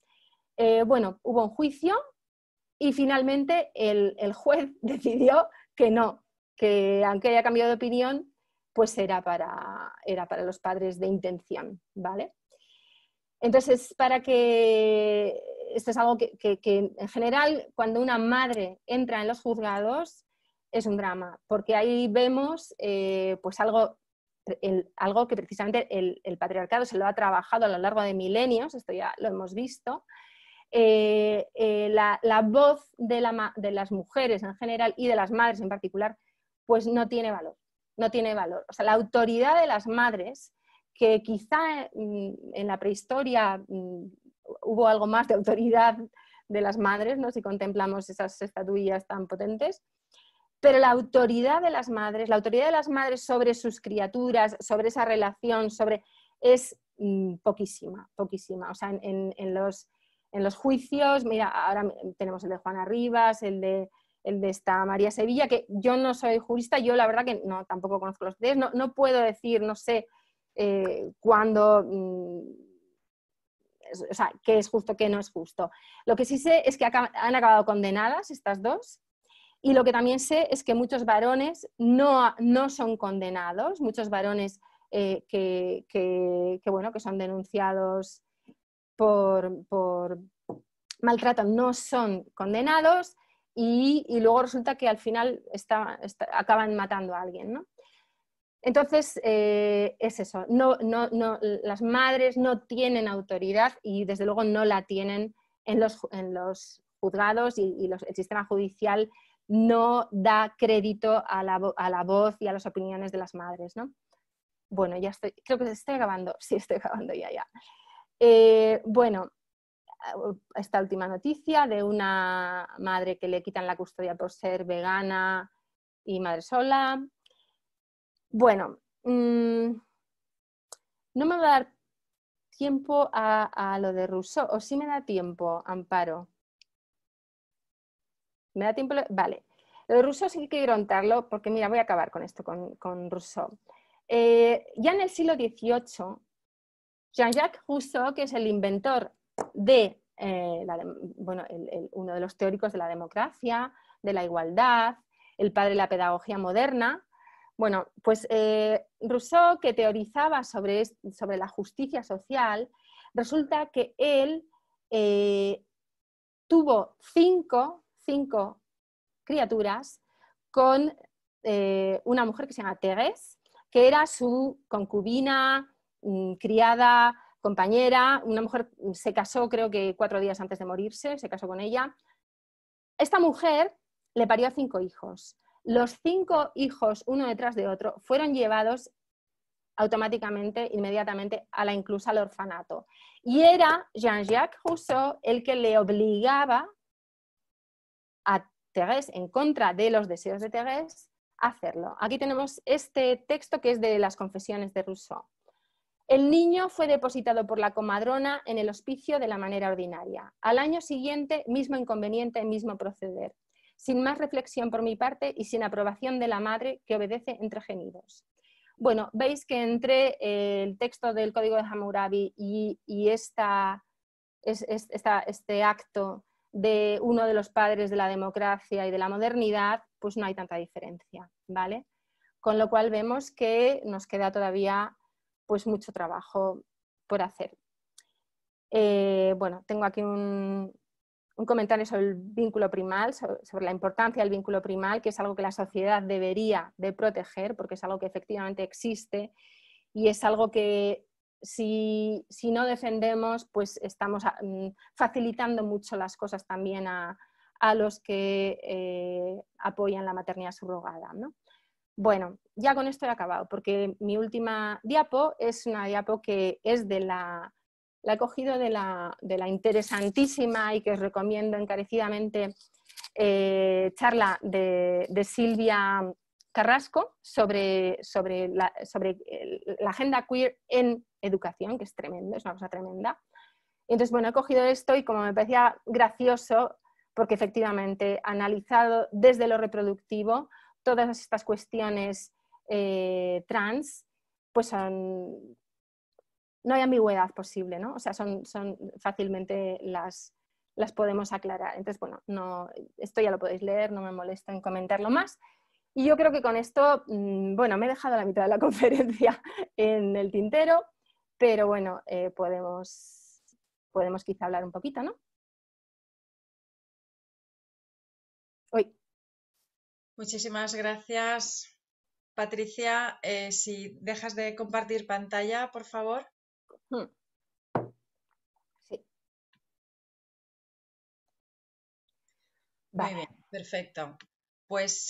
Bueno, hubo un juicio y finalmente el juez decidió que no, que aunque haya cambiado de opinión, pues era para los padres de intención, ¿vale? Entonces, esto es algo que en general, cuando una madre entra en los juzgados, es un drama, porque ahí vemos pues algo que precisamente el patriarcado se lo ha trabajado a lo largo de milenios, esto ya lo hemos visto. La voz de las mujeres en general y de las madres en particular, pues no tiene valor. O sea, la autoridad de las madres, que quizá en la prehistoria hubo algo más de autoridad de las madres, ¿no? Si contemplamos esas estatuillas tan potentes, pero la autoridad de las madres sobre sus criaturas, sobre esa relación, es poquísima. O sea, en en los juicios. Mira, ahora tenemos el de Juana Rivas, el de esta María Sevilla, que yo no soy jurista, yo la verdad que no, tampoco conozco los detalles, no puedo decir, no sé cuándo, o sea, qué es justo, qué no es justo. Lo que sí sé es que han acabado condenadas estas dos, y lo que también sé es que muchos varones no son condenados, muchos varones bueno, que son denunciados por maltrato no son condenados, y luego resulta que al final acaban matando a alguien, ¿no? Entonces, es eso, las madres no tienen autoridad, y desde luego no la tienen en los juzgados, y el sistema judicial no da crédito a la voz y a las opiniones de las madres, ¿no? Bueno, ya creo que estoy acabando, sí, estoy acabando ya. Bueno, esta última noticia de una madre que le quitan la custodia por ser vegana y madre sola. Bueno, no me va a dar tiempo a lo de Rousseau, o sí me da tiempo, Amparo. ¿Me da tiempo? Vale. Lo de Rousseau sí que quiero contarlo, porque mira, voy a acabar con esto, con Rousseau. Ya en el siglo XVIII, Jean-Jacques Rousseau, que es el inventor de, uno de los teóricos de la democracia, de la igualdad, el padre de la pedagogía moderna, bueno, pues Rousseau, que teorizaba sobre la justicia social, resulta que él tuvo cinco criaturas con una mujer que se llama Thérèse, que era su concubina, criada, compañera. Una mujer se casó, creo que 4 días antes de morirse, se casó con ella. Esta mujer le parió 5 hijos. Los 5 hijos, uno detrás de otro, fueron llevados automáticamente, inmediatamente, incluso al orfanato. Y era Jean-Jacques Rousseau el que le obligaba a Thérèse, en contra de los deseos de Thérèse, a hacerlo. Aquí tenemos este texto, que es de las Confesiones de Rousseau. El niño fue depositado por la comadrona en el hospicio de la manera ordinaria. Al año siguiente, mismo inconveniente, mismo proceder. Sin más reflexión por mi parte y sin aprobación de la madre, que obedece entre gemidos. Bueno, veis que entre el texto del Código de Hammurabi y este acto de uno de los padres de la democracia y de la modernidad, pues no hay tanta diferencia, ¿vale? Con lo cual vemos que nos queda todavía pues mucho trabajo por hacer. Bueno, tengo aquí un comentario sobre el vínculo primal, sobre la importancia del vínculo primal, que es algo que la sociedad debería de proteger, porque es algo que efectivamente existe, y es algo que si no defendemos, pues estamos facilitando mucho las cosas también a los que apoyan la maternidad subrogada, ¿no? Bueno, ya con esto he acabado, porque mi última diapo es una diapo que es la he cogido de la interesantísima, y que os recomiendo encarecidamente, charla de Silvia Carrasco sobre la agenda queer en educación, que es tremendo, es una cosa tremenda. Entonces, bueno, he cogido esto y como me parecía gracioso, porque efectivamente ha analizado desde lo reproductivo todas estas cuestiones trans, pues no hay ambigüedad posible, ¿no? O sea, son fácilmente las podemos aclarar. Entonces, bueno, esto ya lo podéis leer, no me molesta en comentarlo más. Y yo creo que con esto, bueno, me he dejado la mitad de la conferencia en el tintero, pero bueno, podemos quizá hablar un poquito, ¿no? Muchísimas gracias, Patricia. Si dejas de compartir pantalla, por favor. Sí. Vale. Muy bien, perfecto. Pues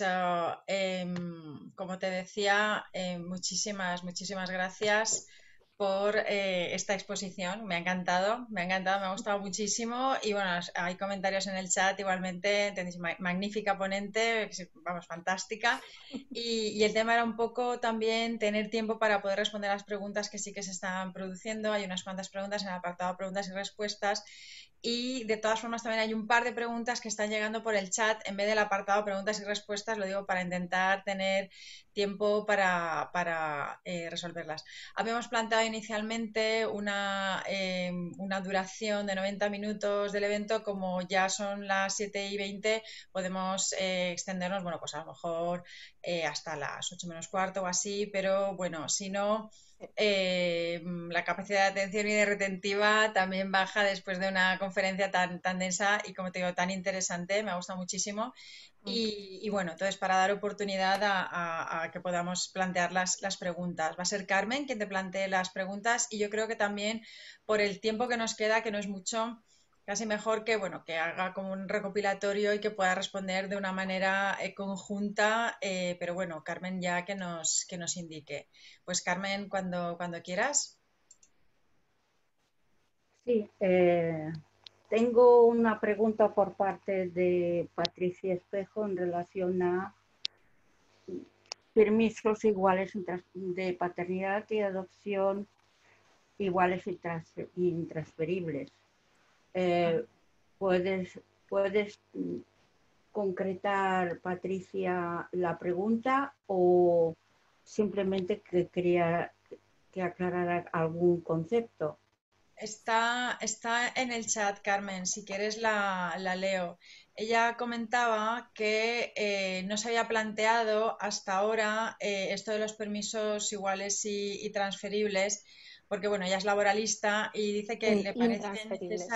como te decía, muchísimas gracias por esta exposición. Me ha encantado, me ha gustado muchísimo, y bueno, hay comentarios en el chat igualmente. Tenéis magnífica ponente, vamos, fantástica, y el tema era un poco también tener tiempo para poder responder las preguntas que sí que se están produciendo. Hay unas cuantas preguntas en el apartado preguntas y respuestas, Y de todas formas también hay un par de preguntas que están llegando por el chat en vez del apartado preguntas y respuestas, lo digo para intentar tener tiempo para resolverlas. Habíamos planteado inicialmente una duración de 90 minutos del evento. Como ya son las 7:20, podemos extendernos, bueno, pues a lo mejor hasta las 8 menos cuarto o así, pero bueno, si no... la capacidad de atención y de retentiva también baja después de una conferencia tan densa y, como te digo, tan interesante. Me ha gustado muchísimo. Y bueno, entonces para dar oportunidad a que podamos plantear las preguntas. Va a ser Carmen quien te plantee las preguntas, y yo creo que también por el tiempo que nos queda, que no es mucho, casi mejor que, bueno, que haga como un recopilatorio y que pueda responder de una manera conjunta, pero bueno, Carmen ya que nos indique. Pues Carmen, cuando quieras. Sí, tengo una pregunta por parte de Patricia Espejo en relación a permisos iguales de paternidad y adopción iguales y intransferibles. ¿Puedes concretar, Patricia, la pregunta, o simplemente que quería que aclarara algún concepto? Está en el chat, Carmen, si quieres la leo. Ella comentaba que no se había planteado hasta ahora esto de los permisos iguales y transferibles, porque bueno, ella es laboralista y dice que le parece Intransferibles.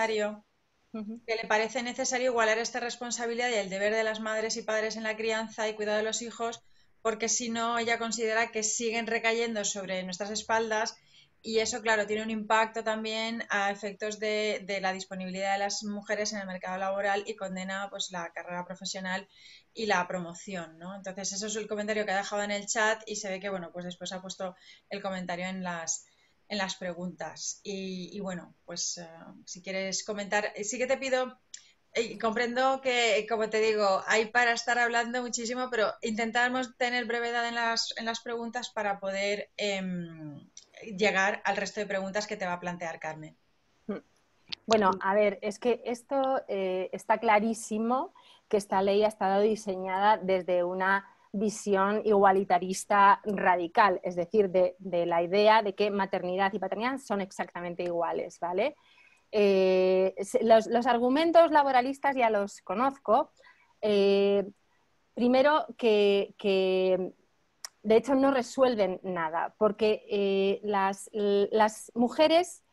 necesario, igualar esta responsabilidad y el deber de las madres y padres en la crianza y cuidado de los hijos, porque si no, ella considera que siguen recayendo sobre nuestras espaldas, y eso, claro, tiene un impacto también a efectos de la disponibilidad de las mujeres en el mercado laboral, y condena pues la carrera profesional y la promoción, ¿no? Entonces, eso es el comentario que ha dejado en el chat, y se ve que, bueno, pues después ha puesto el comentario en las preguntas. Y bueno, pues si quieres comentar, sí que te pido, comprendo que, como te digo, hay para estar hablando muchísimo, pero intentamos tener brevedad en las preguntas para poder llegar al resto de preguntas que te va a plantear Carmen. Bueno, a ver, es que esto está clarísimo, que esta ley ha estado diseñada desde una visión igualitarista radical, es decir, de la idea de que maternidad y paternidad son exactamente iguales, ¿vale? Los argumentos laboralistas ya los conozco. Primero, que de hecho no resuelven nada, porque las mujeres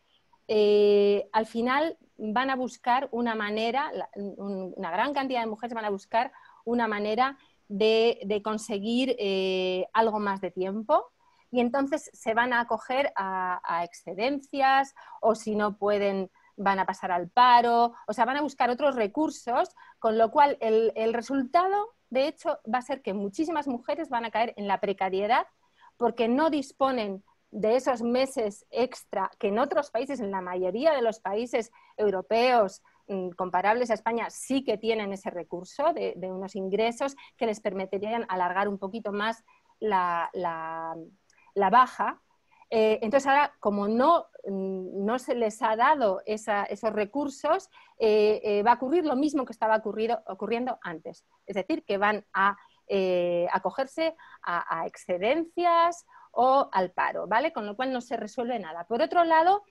al final van a buscar una manera, una gran cantidad de mujeres van a buscar una manera de conseguir algo más de tiempo, y entonces se van a acoger a excedencias, o si no pueden van a pasar al paro, o sea, van a buscar otros recursos, con lo cual el resultado, de hecho, va a ser que muchísimas mujeres van a caer en la precariedad porque no disponen de esos meses extra que en otros países, en la mayoría de los países europeos comparables a España, sí que tienen ese recurso de unos ingresos que les permitirían alargar un poquito más la baja. Entonces ahora, como no se les ha dado esos recursos, va a ocurrir lo mismo que estaba ocurriendo antes. Es decir, que van a acogerse a excedencias o al paro, ¿vale? Con lo cual no se resuelve nada. Por otro lado,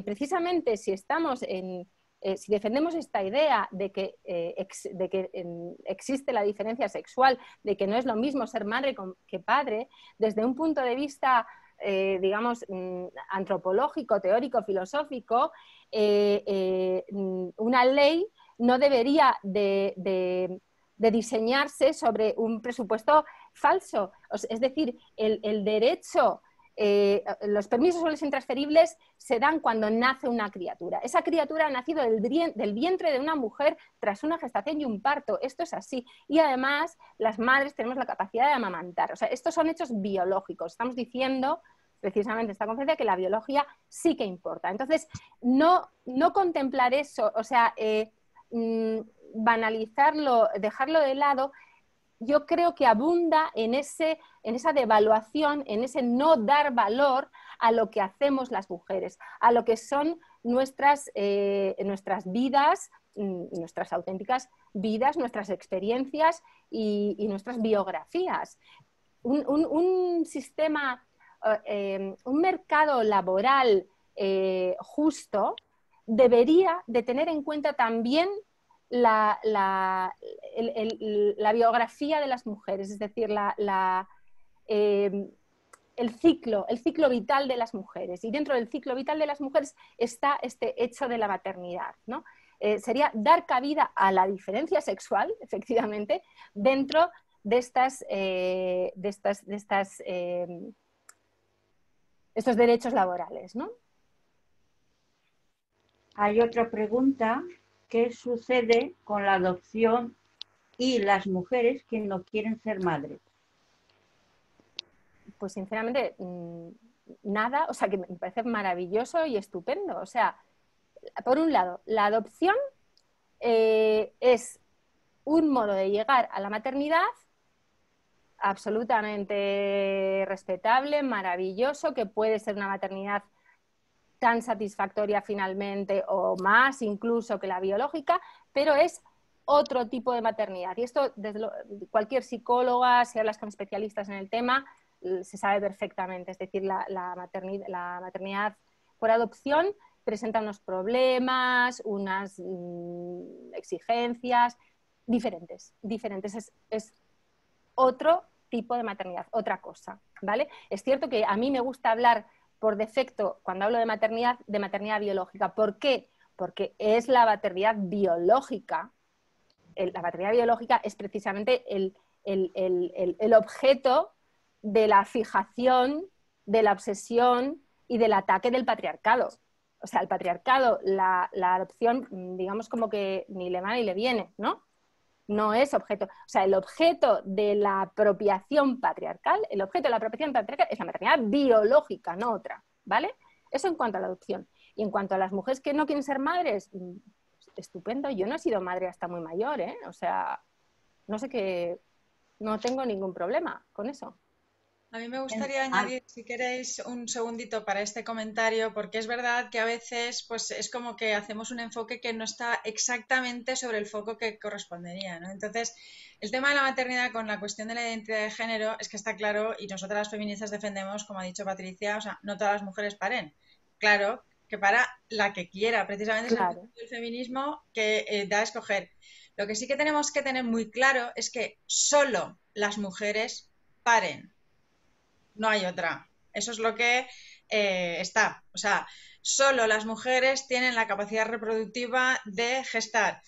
precisamente si defendemos esta idea de que existe la diferencia sexual, de que no es lo mismo ser madre que padre, desde un punto de vista digamos, antropológico, teórico, filosófico, una ley no debería de diseñarse sobre un presupuesto falso. Es decir, el derecho, los permisos iguales intransferibles se dan cuando nace una criatura. Esa criatura ha nacido del vientre de una mujer tras una gestación y un parto. Esto es así. Y además, las madres tenemos la capacidad de amamantar. O sea, estos son hechos biológicos. Estamos diciendo precisamente esta conferencia que la biología sí que importa. Entonces, no contemplar eso, o sea, banalizarlo, dejarlo de lado, yo creo que abunda en esa devaluación, en ese no dar valor a lo que hacemos las mujeres, a lo que son nuestras vidas, nuestras auténticas vidas, nuestras experiencias y nuestras biografías. Un sistema, un mercado laboral justo debería de tener en cuenta también la biografía de las mujeres, es decir, el ciclo vital de las mujeres. Y dentro del ciclo vital de las mujeres está este hecho de la maternidad, ¿no? Sería dar cabida a la diferencia sexual, efectivamente, dentro de estos derechos laborales, ¿no? Hay otra pregunta: ¿qué sucede con la adopción y las mujeres que no quieren ser madres? Pues sinceramente, nada, o sea, que me parece maravilloso y estupendo. O sea, por un lado, la adopción es un modo de llegar a la maternidad absolutamente respetable, maravilloso, que puede ser una maternidad tan satisfactoria finalmente o más incluso que la biológica, pero es otro tipo de maternidad. Y esto, cualquier psicóloga, si hablas con especialistas en el tema, se sabe perfectamente. Es decir, la maternidad por adopción presenta unos problemas, unas exigencias diferentes. Es otro tipo de maternidad, otra cosa, ¿vale? Es cierto que a mí me gusta hablar por defecto, cuando hablo de maternidad biológica. ¿Por qué? Porque es la maternidad biológica. La maternidad biológica es precisamente el objeto de la fijación, de la obsesión y del ataque del patriarcado. O sea, el patriarcado, la adopción, digamos como que ni le va ni le viene, ¿no? No es objeto. O sea, el objeto de la apropiación patriarcal, es la maternidad biológica, no otra, ¿vale? Eso en cuanto a la adopción. Y en cuanto a las mujeres que no quieren ser madres, estupendo. Yo no he sido madre hasta muy mayor, ¿eh? O sea, no sé qué, no tengo ningún problema con eso. A mí me gustaría añadir, si queréis, un segundito para este comentario, porque es verdad que a veces pues, es como que hacemos un enfoque que no está exactamente sobre el foco que correspondería, ¿no? Entonces, el tema de la maternidad con la cuestión de la identidad de género es que está claro, y nosotras las feministas defendemos, como ha dicho Patricia, o sea, no todas las mujeres paren. Claro, que para la que quiera, precisamente Claro. es el feminismo que da a escoger. Lo que sí que tenemos que tener muy claro es que solo las mujeres paren. No hay otra. Eso es lo que está. O sea, solo las mujeres tienen la capacidad reproductiva de gestar.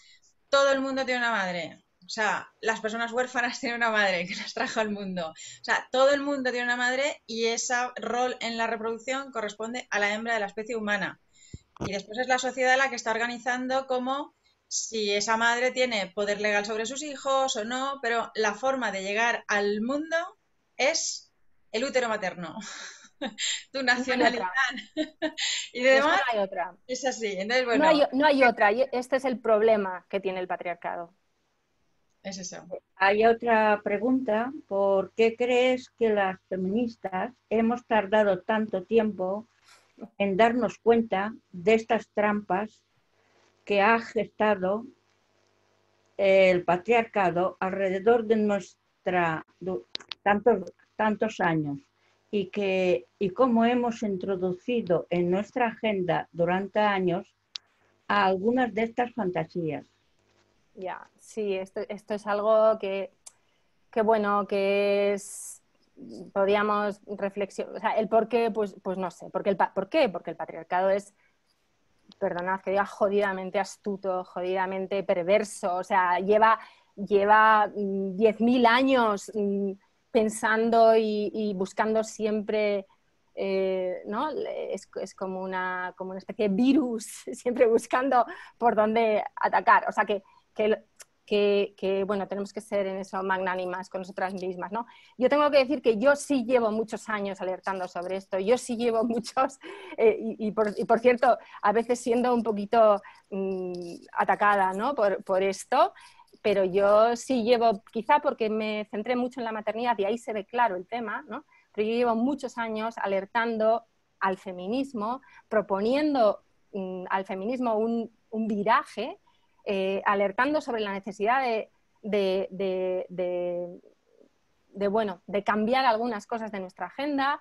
Todo el mundo tiene una madre. O sea, las personas huérfanas tienen una madre que las trajo al mundo. O sea, todo el mundo tiene una madre y ese rol en la reproducción corresponde a la hembra de la especie humana. Y después es la sociedad la que está organizando como si esa madre tiene poder legal sobre sus hijos o no, pero la forma de llegar al mundo es el útero materno. Tu nacionalidad y Eso demás no hay otra. es así. Entonces, No bueno, hay otra. Y este es el problema que tiene el patriarcado. es eso. Hay otra pregunta: ¿por qué crees que las feministas hemos tardado tanto tiempo en darnos cuenta de estas trampas que ha gestado el patriarcado alrededor de tantos años, y cómo hemos introducido en nuestra agenda durante años a algunas de estas fantasías? Ya, sí, esto es algo que bueno, que es, podríamos reflexionar, o sea, el por qué, pues no sé, ¿por qué? Porque el patriarcado es, perdonad que diga, jodidamente astuto, jodidamente perverso, o sea, lleva 10.000 años pensando y buscando siempre, ¿no? Es como una especie de virus, siempre buscando por dónde atacar, o sea, que bueno, tenemos que ser en eso magnánimas con nosotras mismas, ¿no? Yo tengo que decir que yo sí llevo muchos años alertando sobre esto, yo sí llevo muchos, y por cierto, a veces siendo un poquito atacada, ¿no? por esto, pero yo sí llevo, quizá porque me centré mucho en la maternidad y ahí se ve claro el tema, ¿no? Pero yo llevo muchos años alertando al feminismo, proponiendo al feminismo un viraje, alertando sobre la necesidad de cambiar algunas cosas de nuestra agenda.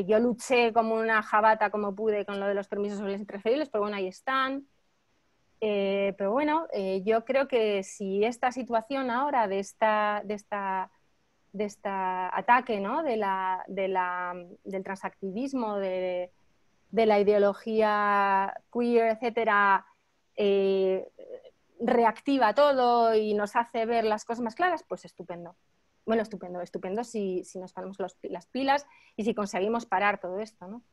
Yo luché como una jabata como pude con lo de los permisos sobre los intransferibles, pero bueno, ahí están. Pero bueno, yo creo que si esta situación ahora de este ataque, ¿no? del transactivismo, de la ideología queer, etcétera, reactiva todo y nos hace ver las cosas más claras, pues estupendo. Bueno, estupendo si nos ponemos las pilas y si conseguimos parar todo esto, ¿no?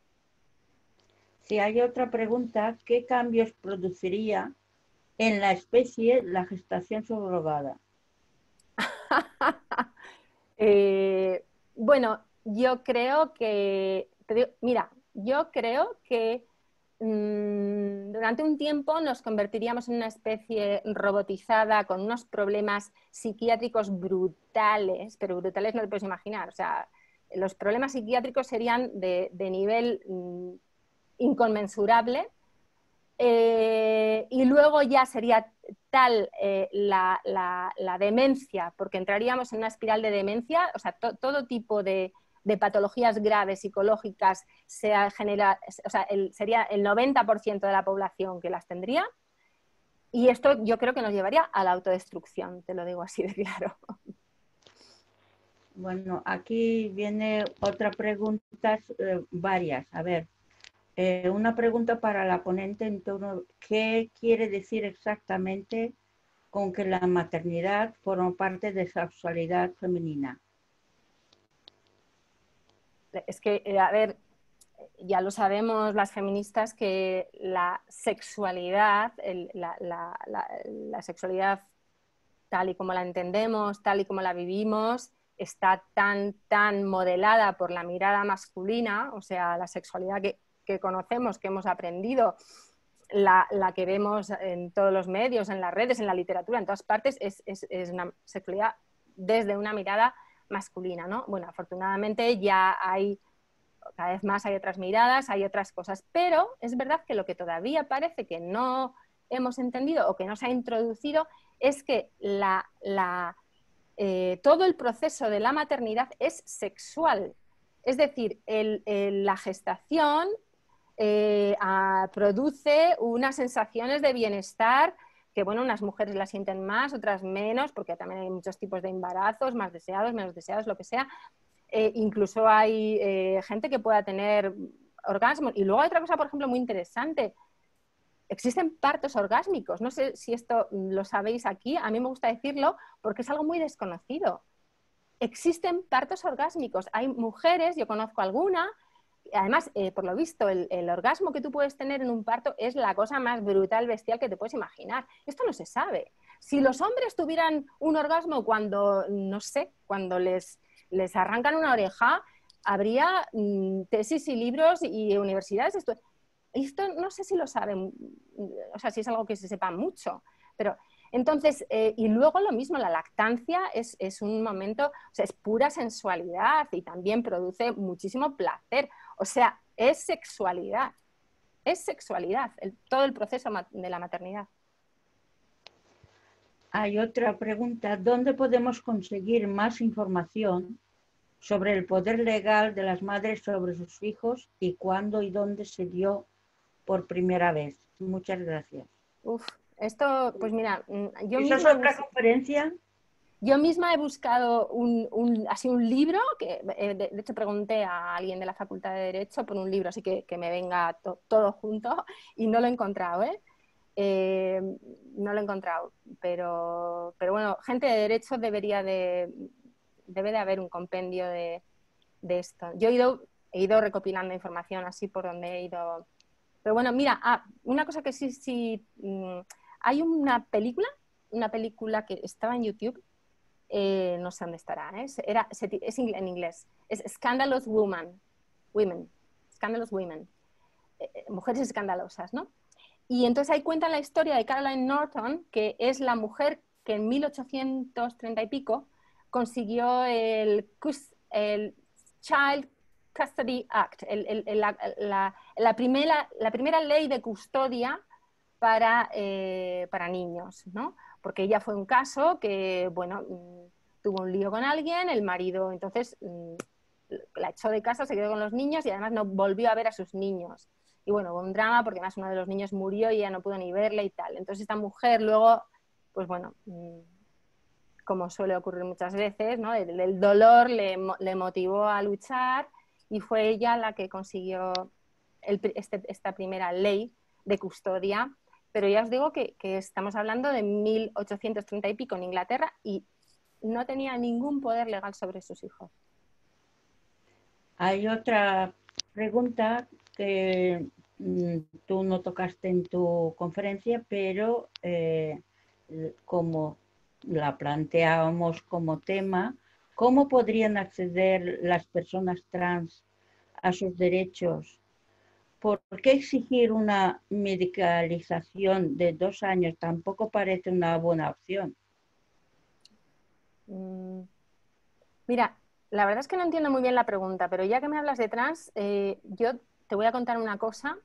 Si hay otra pregunta, ¿qué cambios produciría en la especie la gestación subrogada? Bueno, yo creo que, durante un tiempo nos convertiríamos en una especie robotizada con unos problemas psiquiátricos brutales, pero brutales no te puedes imaginar. O sea, los problemas psiquiátricos serían de nivel inconmensurable. Y luego ya sería tal la demencia, porque entraríamos en una espiral de demencia, o sea, todo tipo de patologías graves psicológicas sería el 90% de la población que las tendría, y esto yo creo que nos llevaría a la autodestrucción, te lo digo así de claro. Bueno, aquí viene otra pregunta, varias. A ver, una pregunta para la ponente en torno, ¿qué quiere decir exactamente con que la maternidad forma parte de sexualidad femenina? Es que, a ver, ya lo sabemos las feministas que la sexualidad, la sexualidad tal y como la entendemos, tal y como la vivimos, está tan modelada por la mirada masculina, o sea, la sexualidad que conocemos, que hemos aprendido, la que vemos en todos los medios, en las redes, en la literatura, en todas partes, es una sexualidad desde una mirada masculina, ¿no? Bueno, afortunadamente ya hay, cada vez más hay otras miradas, hay otras cosas, pero es verdad que lo que todavía parece que no hemos entendido o que no se ha introducido es que todo el proceso de la maternidad es sexual. Es decir, la gestación produce unas sensaciones de bienestar que, bueno, unas mujeres las sienten más, otras menos, porque también hay muchos tipos de embarazos, más deseados, menos deseados, lo que sea. Incluso hay gente que pueda tener orgasmos. Y luego hay otra cosa, por ejemplo, muy interesante. Existen partos orgásmicos. No sé si esto lo sabéis aquí. A mí me gusta decirlo porque es algo muy desconocido. Existen partos orgásmicos. Hay mujeres, yo conozco alguna. Además, por lo visto, el orgasmo que tú puedes tener en un parto es la cosa más brutal, bestial que te puedes imaginar. Esto no se sabe. Si los hombres tuvieran un orgasmo cuando, no sé, cuando les arrancan una oreja, habría tesis y libros y universidades. Esto no sé si lo saben, o sea, si es algo que se sepa mucho, pero entonces, y luego lo mismo, la lactancia es un momento, o sea, es pura sensualidad y también produce muchísimo placer, o sea, es sexualidad, todo el proceso de la maternidad. Hay otra pregunta, ¿dónde podemos conseguir más información sobre el poder legal de las madres sobre sus hijos y cuándo y dónde se dio por primera vez? Muchas gracias. Esto, pues mira, ¿Eso es otra conferencia? Yo misma he buscado así un libro, que de hecho pregunté a alguien de la Facultad de Derecho por un libro, así que me venga todo junto, y no lo he encontrado, no lo he encontrado, pero bueno, gente de Derecho debe de haber un compendio de esto. Yo he ido recopilando información así por donde he ido. Pero bueno, mira, una cosa que sí, hay una película que estaba en YouTube, no sé dónde estará, es en inglés, es Scandalous Women, Scandalous Women, mujeres escandalosas, ¿no? Y entonces ahí cuentan la historia de Caroline Norton, que es la mujer que en 1830 y pico consiguió el Child Custody Act, la primera ley de custodia para niños, ¿no? Porque ella fue un caso que, bueno, tuvo un lío con alguien, el marido entonces la echó de casa, se quedó con los niños y además no volvió a ver a sus niños. Y bueno, hubo un drama porque además uno de los niños murió y ella no pudo ni verle y tal. Entonces esta mujer luego, pues bueno, como suele ocurrir muchas veces, ¿no? El dolor le motivó a luchar y fue ella la que consiguió esta primera ley de custodia. Pero ya os digo que estamos hablando de 1830 y pico en Inglaterra y no tenía ningún poder legal sobre sus hijos. Hay otra pregunta que tú no tocaste en tu conferencia, pero como la planteábamos como tema, ¿cómo podrían acceder las personas trans a sus derechos? ¿Por qué exigir una medicalización de 2 años tampoco parece una buena opción? Mira, la verdad es que no entiendo muy bien la pregunta, pero ya que me hablas de trans, yo te voy a contar una cosa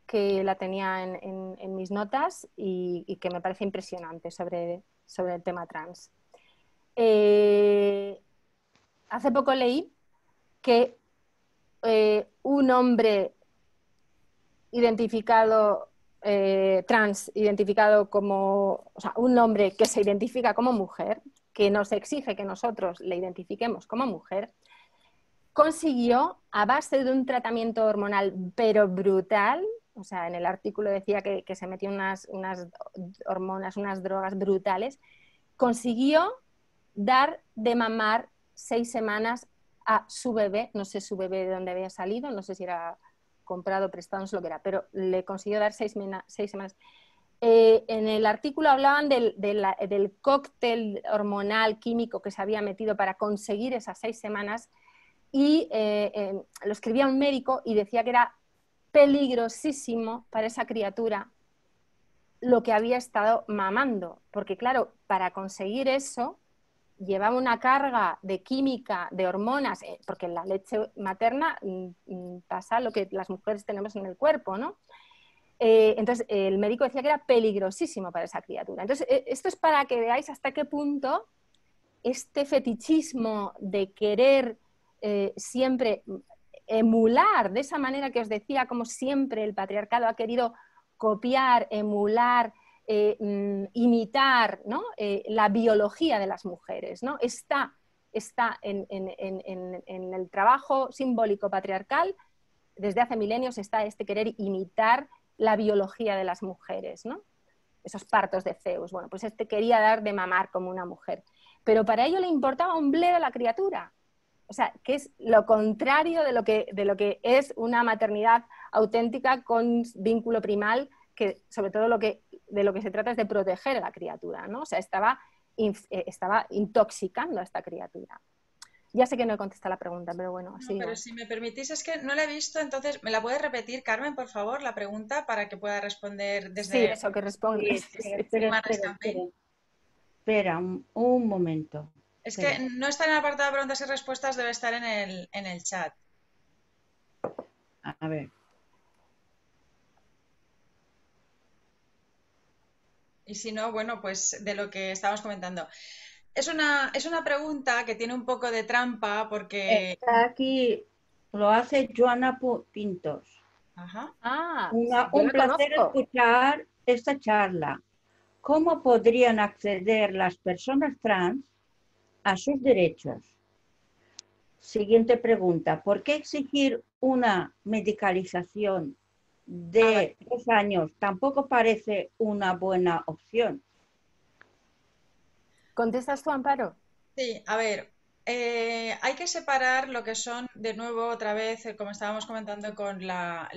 que la tenía en mis notas y que me parece impresionante sobre el tema trans. Hace poco leí que un hombre identificado trans, identificado como, o sea, un hombre que se identifica como mujer, que nos exige que nosotros le identifiquemos como mujer, consiguió, a base de un tratamiento hormonal, pero brutal, o sea, en el artículo decía que se metió unas hormonas, unas drogas brutales, consiguió dar de mamar 6 semanas a su bebé, no sé su bebé de dónde había salido, no sé si era comprado, prestado, no sé lo que era, pero le consiguió dar 6 semanas. En el artículo hablaban del cóctel hormonal químico que se había metido para conseguir esas 6 semanas y lo escribía un médico y decía que era peligrosísimo para esa criatura lo que había estado mamando, porque claro, para conseguir eso llevaba una carga de química, de hormonas, porque en la leche materna pasa lo que las mujeres tenemos en el cuerpo, ¿no? Entonces, el médico decía que era peligrosísimo para esa criatura. Entonces, esto es para que veáis hasta qué punto este fetichismo de querer siempre emular, de esa manera que os decía, como siempre el patriarcado ha querido copiar, emular, imitar, ¿no? La biología de las mujeres, ¿no? Está en el trabajo simbólico patriarcal, desde hace milenios está este querer imitar la biología de las mujeres, ¿no? Esos partos de Zeus. Bueno, pues este quería dar de mamar como una mujer. Pero para ello le importaba un bledo a la criatura. O sea, que es lo contrario de lo que es una maternidad auténtica con vínculo primal, que sobre todo de lo que se trata es de proteger a la criatura, ¿no? O sea, estaba intoxicando a esta criatura. Ya sé que no he contestado la pregunta, pero bueno, así. No, pero si me permitís, es que no la he visto, entonces, ¿me la puedes repetir, Carmen, por favor, la pregunta para que pueda responder Sí, desde eso que responde. Espera un momento. Es que no está en el apartado de preguntas y respuestas, debe estar en el chat. A ver. Y si no, bueno, pues de lo que estábamos comentando. Es una pregunta que tiene un poco de trampa porque... Está aquí, lo hace Joana Pintos. Ajá. Yo Un la placer conozco. escuchar esta charla. ¿Cómo podrían acceder las personas trans a sus derechos? Siguiente pregunta. ¿Por qué exigir una medicalización de 2 años tampoco parece una buena opción? ¿Contestas tú, Amparo? Sí, a ver, hay que separar lo que son, de nuevo, otra vez, como estábamos comentando con la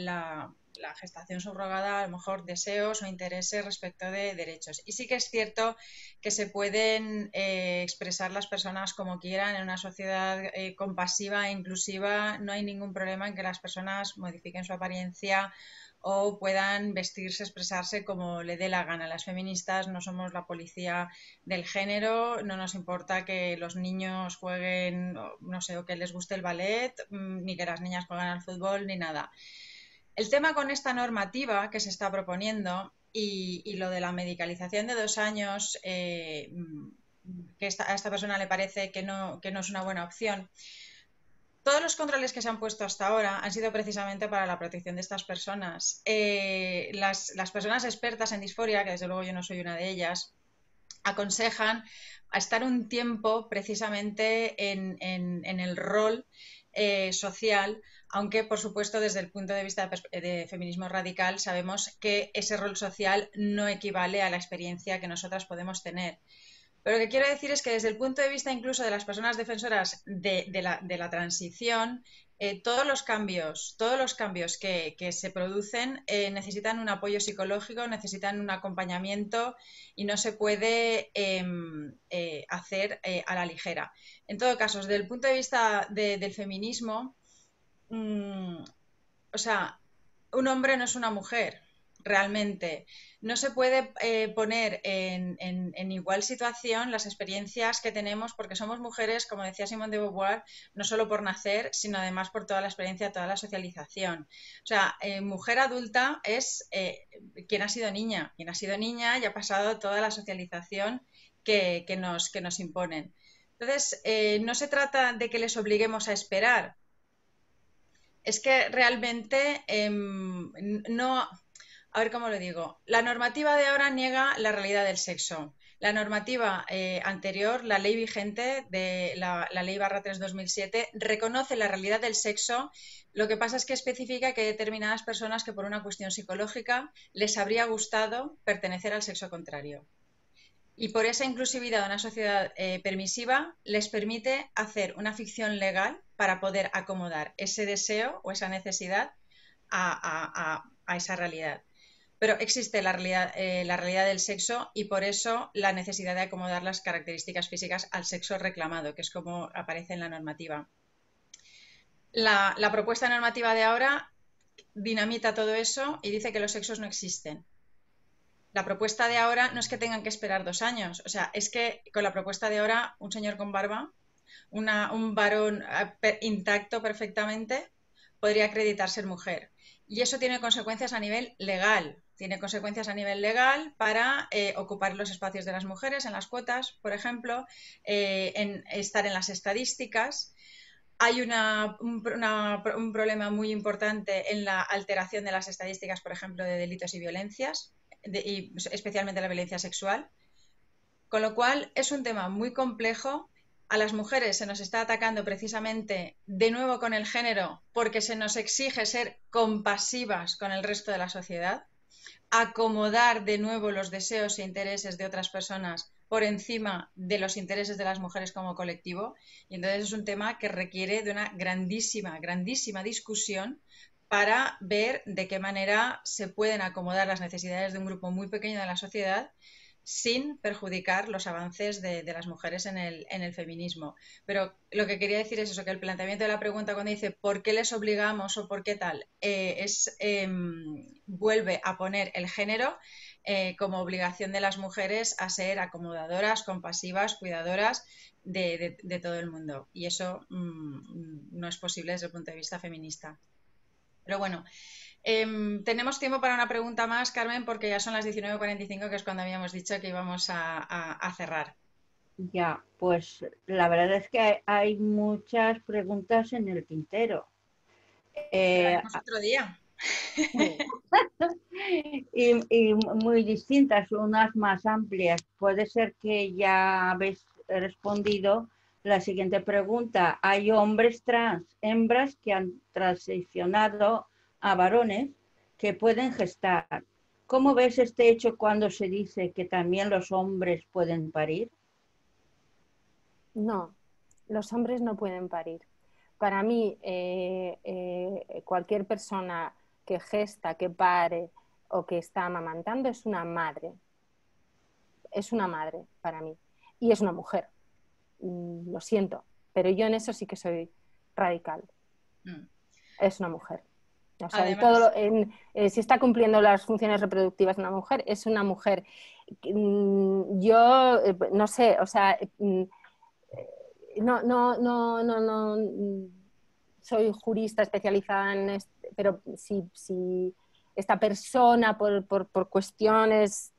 gestación subrogada, a lo mejor deseos o intereses respecto de derechos. Y sí que es cierto que se pueden expresar las personas como quieran en una sociedad compasiva e inclusiva. No hay ningún problema en que las personas modifiquen su apariencia o puedan vestirse, expresarse como le dé la gana. Las feministas no somos la policía del género, no nos importa que los niños jueguen, no sé, o que les guste el ballet, ni que las niñas jueguen al fútbol, ni nada. El tema con esta normativa que se está proponiendo y lo de la medicalización de 2 años, que a esta persona le parece que no es una buena opción. Todos los controles que se han puesto hasta ahora han sido precisamente para la protección de estas personas. Las personas expertas en disforia, que desde luego yo no soy una de ellas, aconsejan a estar un tiempo precisamente en el rol social, aunque por supuesto desde el punto de vista de feminismo radical sabemos que ese rol social no equivale a la experiencia que nosotras podemos tener. Pero lo que quiero decir es que desde el punto de vista incluso de las personas defensoras de la transición, todos los cambios que se producen necesitan un apoyo psicológico, necesitan un acompañamiento y no se puede hacer a la ligera. En todo caso, desde el punto de vista del feminismo, o sea, un hombre no es una mujer, realmente. No se puede poner en igual situación las experiencias que tenemos porque somos mujeres, como decía Simone de Beauvoir, no solo por nacer, sino además por toda la experiencia, toda la socialización. O sea, mujer adulta es quien ha sido niña y ha pasado toda la socialización que nos imponen. Entonces, no se trata de que les obliguemos a esperar. Es que realmente no, a ver cómo lo digo. La normativa de ahora niega la realidad del sexo. La normativa anterior, la ley vigente de la ley /3/2007, reconoce la realidad del sexo. Lo que pasa es que especifica que hay determinadas personas que por una cuestión psicológica les habría gustado pertenecer al sexo contrario. Y por esa inclusividad de una sociedad permisiva les permite hacer una ficción legal para poder acomodar ese deseo o esa necesidad a esa realidad. Pero existe la realidad del sexo y por eso la necesidad de acomodar las características físicas al sexo reclamado, que es como aparece en la normativa. La propuesta normativa de ahora dinamita todo eso y dice que los sexos no existen. La propuesta de ahora no es que tengan que esperar 2 años, o sea, es que con la propuesta de ahora un señor con barba, un varón intacto perfectamente, podría acreditar ser mujer. Y eso tiene consecuencias a nivel legal. Tiene consecuencias a nivel legal para ocupar los espacios de las mujeres en las cuotas, por ejemplo, en estar en las estadísticas. Hay un problema muy importante en la alteración de las estadísticas, por ejemplo, de delitos y violencias, y especialmente la violencia sexual. Con lo cual, es un tema muy complejo. A las mujeres se nos está atacando precisamente de nuevo con el género porque se nos exige ser compasivas con el resto de la sociedad, acomodar de nuevo los deseos e intereses de otras personas por encima de los intereses de las mujeres como colectivo. Y entonces es un tema que requiere de una grandísima, grandísima discusión para ver de qué manera se pueden acomodar las necesidades de un grupo muy pequeño de la sociedad sin perjudicar los avances de las mujeres en el feminismo. Pero lo que quería decir es eso, que el planteamiento de la pregunta cuando dice ¿por qué les obligamos o por qué tal? Vuelve a poner el género como obligación de las mujeres a ser acomodadoras, compasivas, cuidadoras de todo el mundo. Y eso no es posible desde el punto de vista feminista. Pero bueno, tenemos tiempo para una pregunta más, Carmen, porque ya son las 19:45, que es cuando habíamos dicho que íbamos a cerrar. Ya, pues la verdad es que hay muchas preguntas en el tintero. Otro día. Y muy distintas, unas más amplias. Puede ser que ya habéis respondido la siguiente pregunta. Hay hombres trans, hembras que han transicionado a varones que pueden gestar. ¿Cómo ves este hecho cuando se dice que también los hombres pueden parir? No, los hombres no pueden parir. Para mí, cualquier persona que gesta, que pare o que está amamantando es una madre. Es una madre para mí. Y es una mujer. Lo siento, pero yo en eso sí que soy radical. Es una mujer. O sea, Además, si está cumpliendo las funciones reproductivas de una mujer, es una mujer. Yo no sé, o sea, no soy jurista especializada en esto, pero si esta persona por cuestiones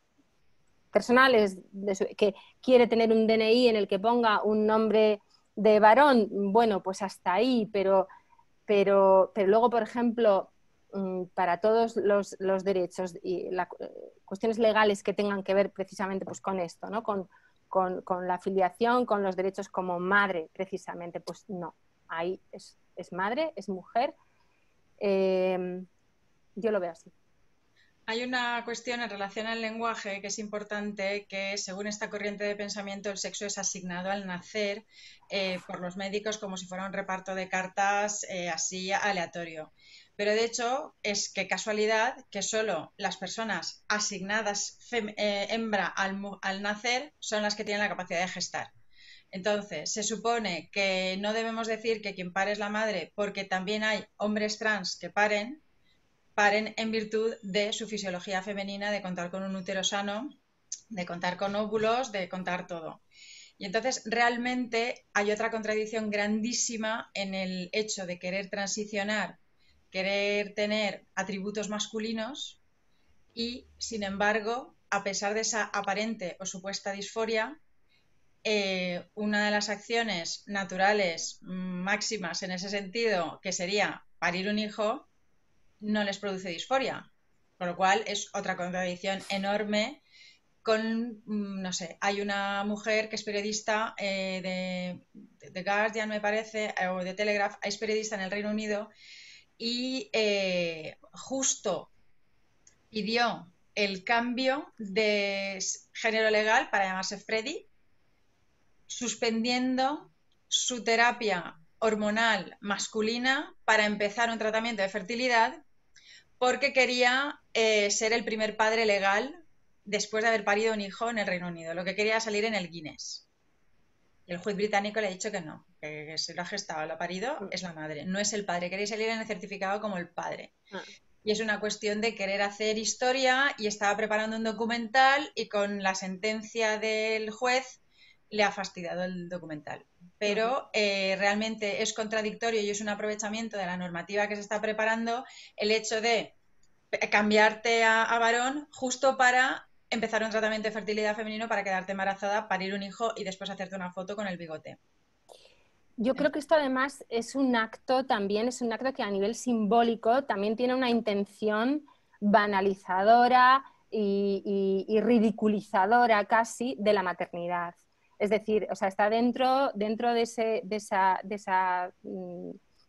personales que quiere tener un DNI en el que ponga un nombre de varón, bueno, pues hasta ahí, pero luego, por ejemplo, para todos los derechos y cuestiones legales que tengan que ver precisamente pues, con esto, ¿no? Con la afiliación, con los derechos como madre, precisamente, pues no. Ahí es madre, es mujer. Yo lo veo así. hay una cuestión en relación al lenguaje que es importante, que según esta corriente de pensamiento el sexo es asignado al nacer por los médicos como si fuera un reparto de cartas así aleatorio. Pero de hecho es que casualidad que solo las personas asignadas hembra al nacer son las que tienen la capacidad de gestar. Entonces, se supone que no debemos decir que quien pare es la madre porque también hay hombres trans que paren en virtud de su fisiología femenina, de contar con un útero sano, de contar con óvulos, de contar todo. Y entonces realmente hay otra contradicción grandísima en el hecho de querer transicionar, querer tener atributos masculinos y, sin embargo, a pesar de esa aparente o supuesta disforia, una de las acciones naturales máximas en ese sentido, que sería parir un hijo, no les produce disforia, con lo cual es otra contradicción enorme con, no sé, hay una mujer que es periodista de Guardian, me parece, o de Telegraph, es periodista en el Reino Unido y justo pidió el cambio de género legal para llamarse Freddy, suspendiendo su terapia hormonal masculina para empezar un tratamiento de fertilidad porque quería ser el primer padre legal después de haber parido un hijo en el Reino Unido. Lo que quería era salir en el Guinness. Y el juez británico le ha dicho que no, que si lo ha gestado, lo ha parido, es la madre, no es el padre. Quería salir en el certificado como el padre. Y es una cuestión de querer hacer historia y estaba preparando un documental y con la sentencia del juez le ha fastidiado el documental. Pero realmente es contradictorio y es un aprovechamiento de la normativa que se está preparando el hecho de cambiarte a varón justo para empezar un tratamiento de fertilidad femenino para quedarte embarazada, parir un hijo y después hacerte una foto con el bigote. Yo creo que esto además es un acto que a nivel simbólico también tiene una intención banalizadora y ridiculizadora casi de la maternidad. Es decir, o sea, está dentro de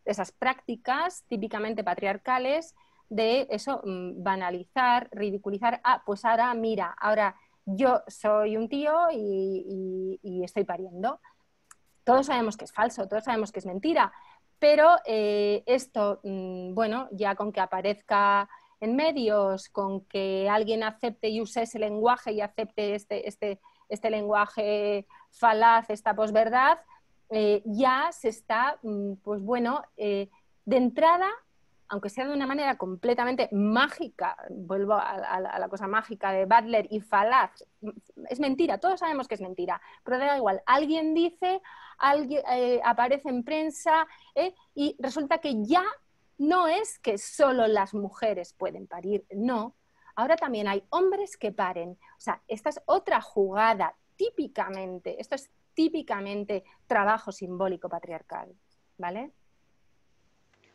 esas prácticas típicamente patriarcales de eso, banalizar, ridiculizar. Ah, pues ahora mira, ahora yo soy un tío y estoy pariendo. Todos sabemos que es falso, todos sabemos que es mentira, pero esto, bueno, ya con que aparezca en medios, con que alguien acepte y use ese lenguaje y acepte este lenguaje falaz, esta posverdad, ya se está, pues bueno, de entrada, aunque sea de una manera completamente mágica, vuelvo a la cosa mágica de Butler y falaz, es mentira, todos sabemos que es mentira, pero da igual, alguien dice, alguien aparece en prensa y resulta que ya no es que solo las mujeres pueden parir, no, ahora también hay hombres que paren, o sea, esta es otra jugada típicamente, esto es típicamente trabajo simbólico patriarcal, ¿vale?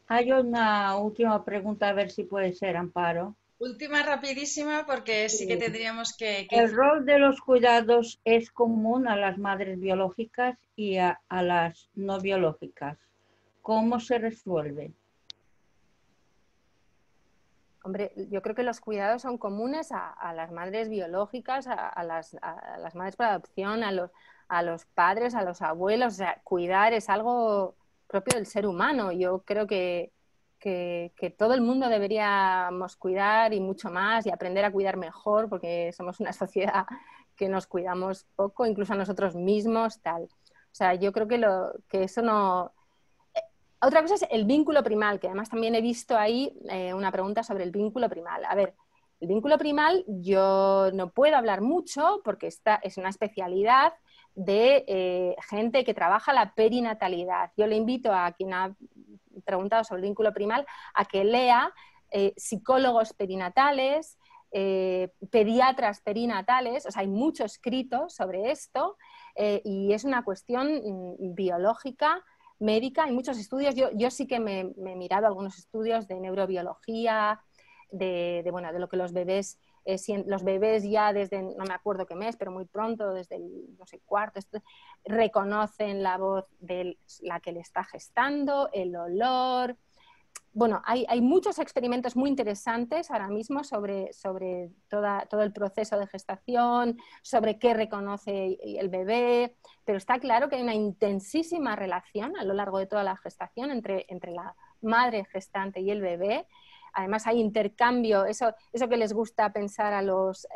Hay una última pregunta, a ver si puede ser, Amparo. Última rapidísima porque sí que tendríamos que El rol de los cuidados es común a las madres biológicas y a las no biológicas. ¿Cómo se resuelve? Hombre, yo creo que los cuidados son comunes a las madres biológicas, a las madres por adopción, a los padres, a los abuelos. O sea, cuidar es algo propio del ser humano. Yo creo que todo el mundo deberíamos cuidar y mucho más y aprender a cuidar mejor porque somos una sociedad que nos cuidamos poco, incluso a nosotros mismos, tal. O sea, yo creo que eso no... Otra cosa es el vínculo primal, que además también he visto ahí una pregunta sobre el vínculo primal. A ver, el vínculo primal yo no puedo hablar mucho porque esta es una especialidad de gente que trabaja la perinatalidad. Yo le invito a quien ha preguntado sobre el vínculo primal a que lea psicólogos perinatales, pediatras perinatales, o sea, hay mucho escrito sobre esto y es una cuestión biológica, médica, hay muchos estudios. Yo sí que me he mirado algunos estudios de neurobiología, bueno, de lo que los bebés ya desde, no me acuerdo qué mes, pero muy pronto, desde el, no sé, cuarto, reconocen la voz de la que le está gestando, el olor. Bueno, hay muchos experimentos muy interesantes ahora mismo sobre todo el proceso de gestación, sobre qué reconoce el bebé, pero está claro que hay una intensísima relación a lo largo de toda la gestación entre la madre gestante y el bebé. Además hay intercambio, eso que les gusta pensar a los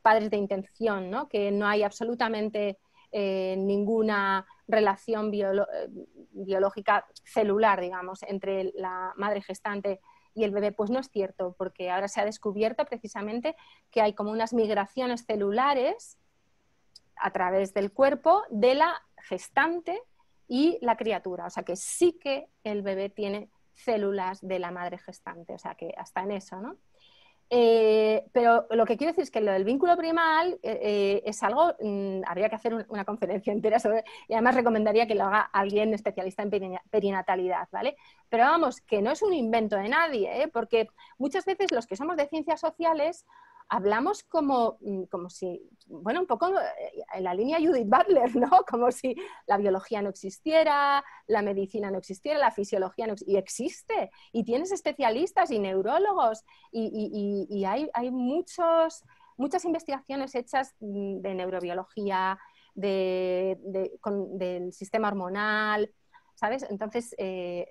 padres de intención, ¿no? Que no hay absolutamente ninguna relación biológica celular, digamos, entre la madre gestante y el bebé. Pues no es cierto, porque ahora se ha descubierto precisamente que hay como unas migraciones celulares a través del cuerpo de la gestante y la criatura. O sea que sí que el bebé tiene células de la madre gestante, o sea que hasta en eso, ¿no? Pero lo que quiero decir es que lo del vínculo primal es algo, habría que hacer una conferencia entera sobre, y además recomendaría que lo haga alguien especialista en perinatalidad, ¿vale? Pero vamos, que no es un invento de nadie, ¿eh? Porque muchas veces los que somos de ciencias sociales hablamos como si, bueno, un poco en la línea Judith Butler, ¿no? Como si la biología no existiera, la medicina no existiera, la fisiología no existiera, y existe, y tienes especialistas y neurólogos, y hay muchas investigaciones hechas de neurobiología, del sistema hormonal, ¿sabes? Entonces,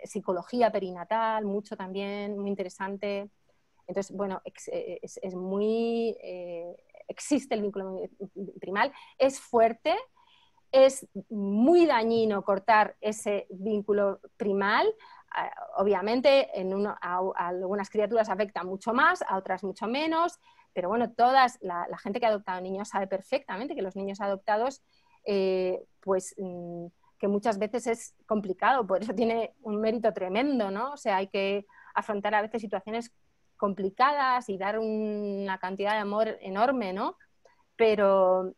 psicología perinatal, mucho también, muy interesante. Entonces, bueno, es muy... existe el vínculo primal, es fuerte, es muy dañino cortar ese vínculo primal. Obviamente, a algunas criaturas afecta mucho más, a otras mucho menos, pero bueno, la gente que ha adoptado niños sabe perfectamente que los niños adoptados, pues que muchas veces es complicado, por eso tiene un mérito tremendo, ¿no? O sea, hay que afrontar a veces situaciones complicadas y dar una cantidad de amor enorme, ¿no?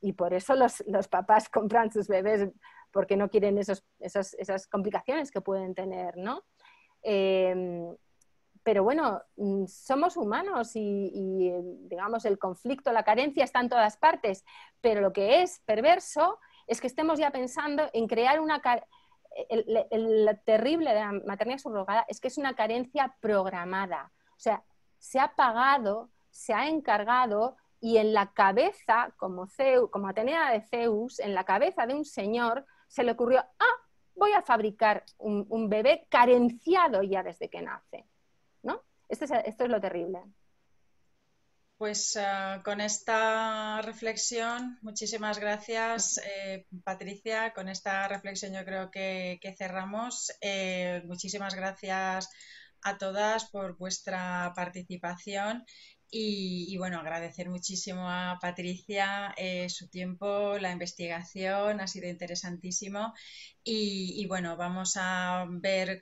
Y por eso los papás compran sus bebés, porque no quieren esas complicaciones que pueden tener, ¿no? Pero bueno, somos humanos y, digamos, el conflicto, la carencia está en todas partes, pero lo que es perverso es que estemos ya pensando en crear el terrible de la maternidad subrogada es que es una carencia programada. O sea, se ha pagado, se ha encargado y en la cabeza, como Atenea de Zeus, en la cabeza de un señor se le ocurrió, voy a fabricar un bebé carenciado ya desde que nace, ¿no? Esto es lo terrible. Pues con esta reflexión, muchísimas gracias, Patricia. Con esta reflexión yo creo que cerramos. Muchísimas gracias a todas por vuestra participación y bueno, agradecer muchísimo a Patricia su tiempo, la investigación, ha sido interesantísimo y bueno, vamos a ver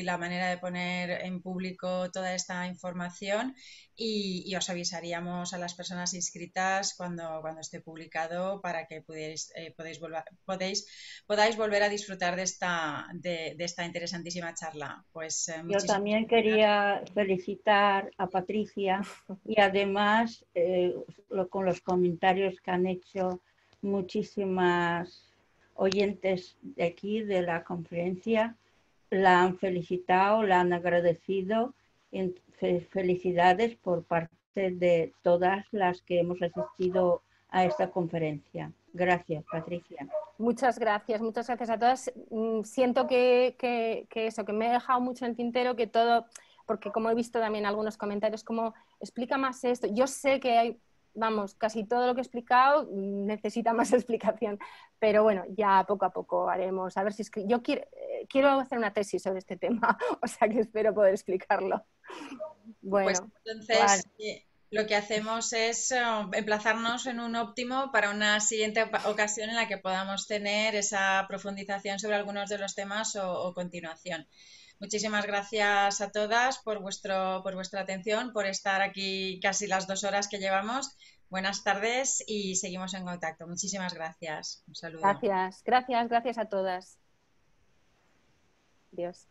la manera de poner en público toda esta información y os avisaríamos a las personas inscritas cuando esté publicado para que podáis volver a disfrutar de esta interesantísima charla. Pues yo también quería felicitar a Patricia y además con los comentarios que han hecho muchísimas oyentes de aquí de la conferencia, la han felicitado, la han agradecido. Felicidades por parte de todas las que hemos asistido a esta conferencia. Gracias, Patricia. Muchas gracias a todas. Siento que eso, que me he dejado mucho en el tintero, porque como he visto también algunos comentarios, como explica más esto. Yo sé que hay vamos, casi todo lo que he explicado necesita más explicación, pero bueno, ya poco a poco haremos, a ver si es que yo quiero hacer una tesis sobre este tema, o sea que espero poder explicarlo. Pues Bueno, entonces lo que hacemos es emplazarnos en un óptimo para una siguiente ocasión en la que podamos tener esa profundización sobre algunos de los temas o continuación. Muchísimas gracias a todas por vuestra atención, por estar aquí casi las 2 horas que llevamos. Buenas tardes y seguimos en contacto. Muchísimas gracias. Un saludo. gracias a todas. Adiós.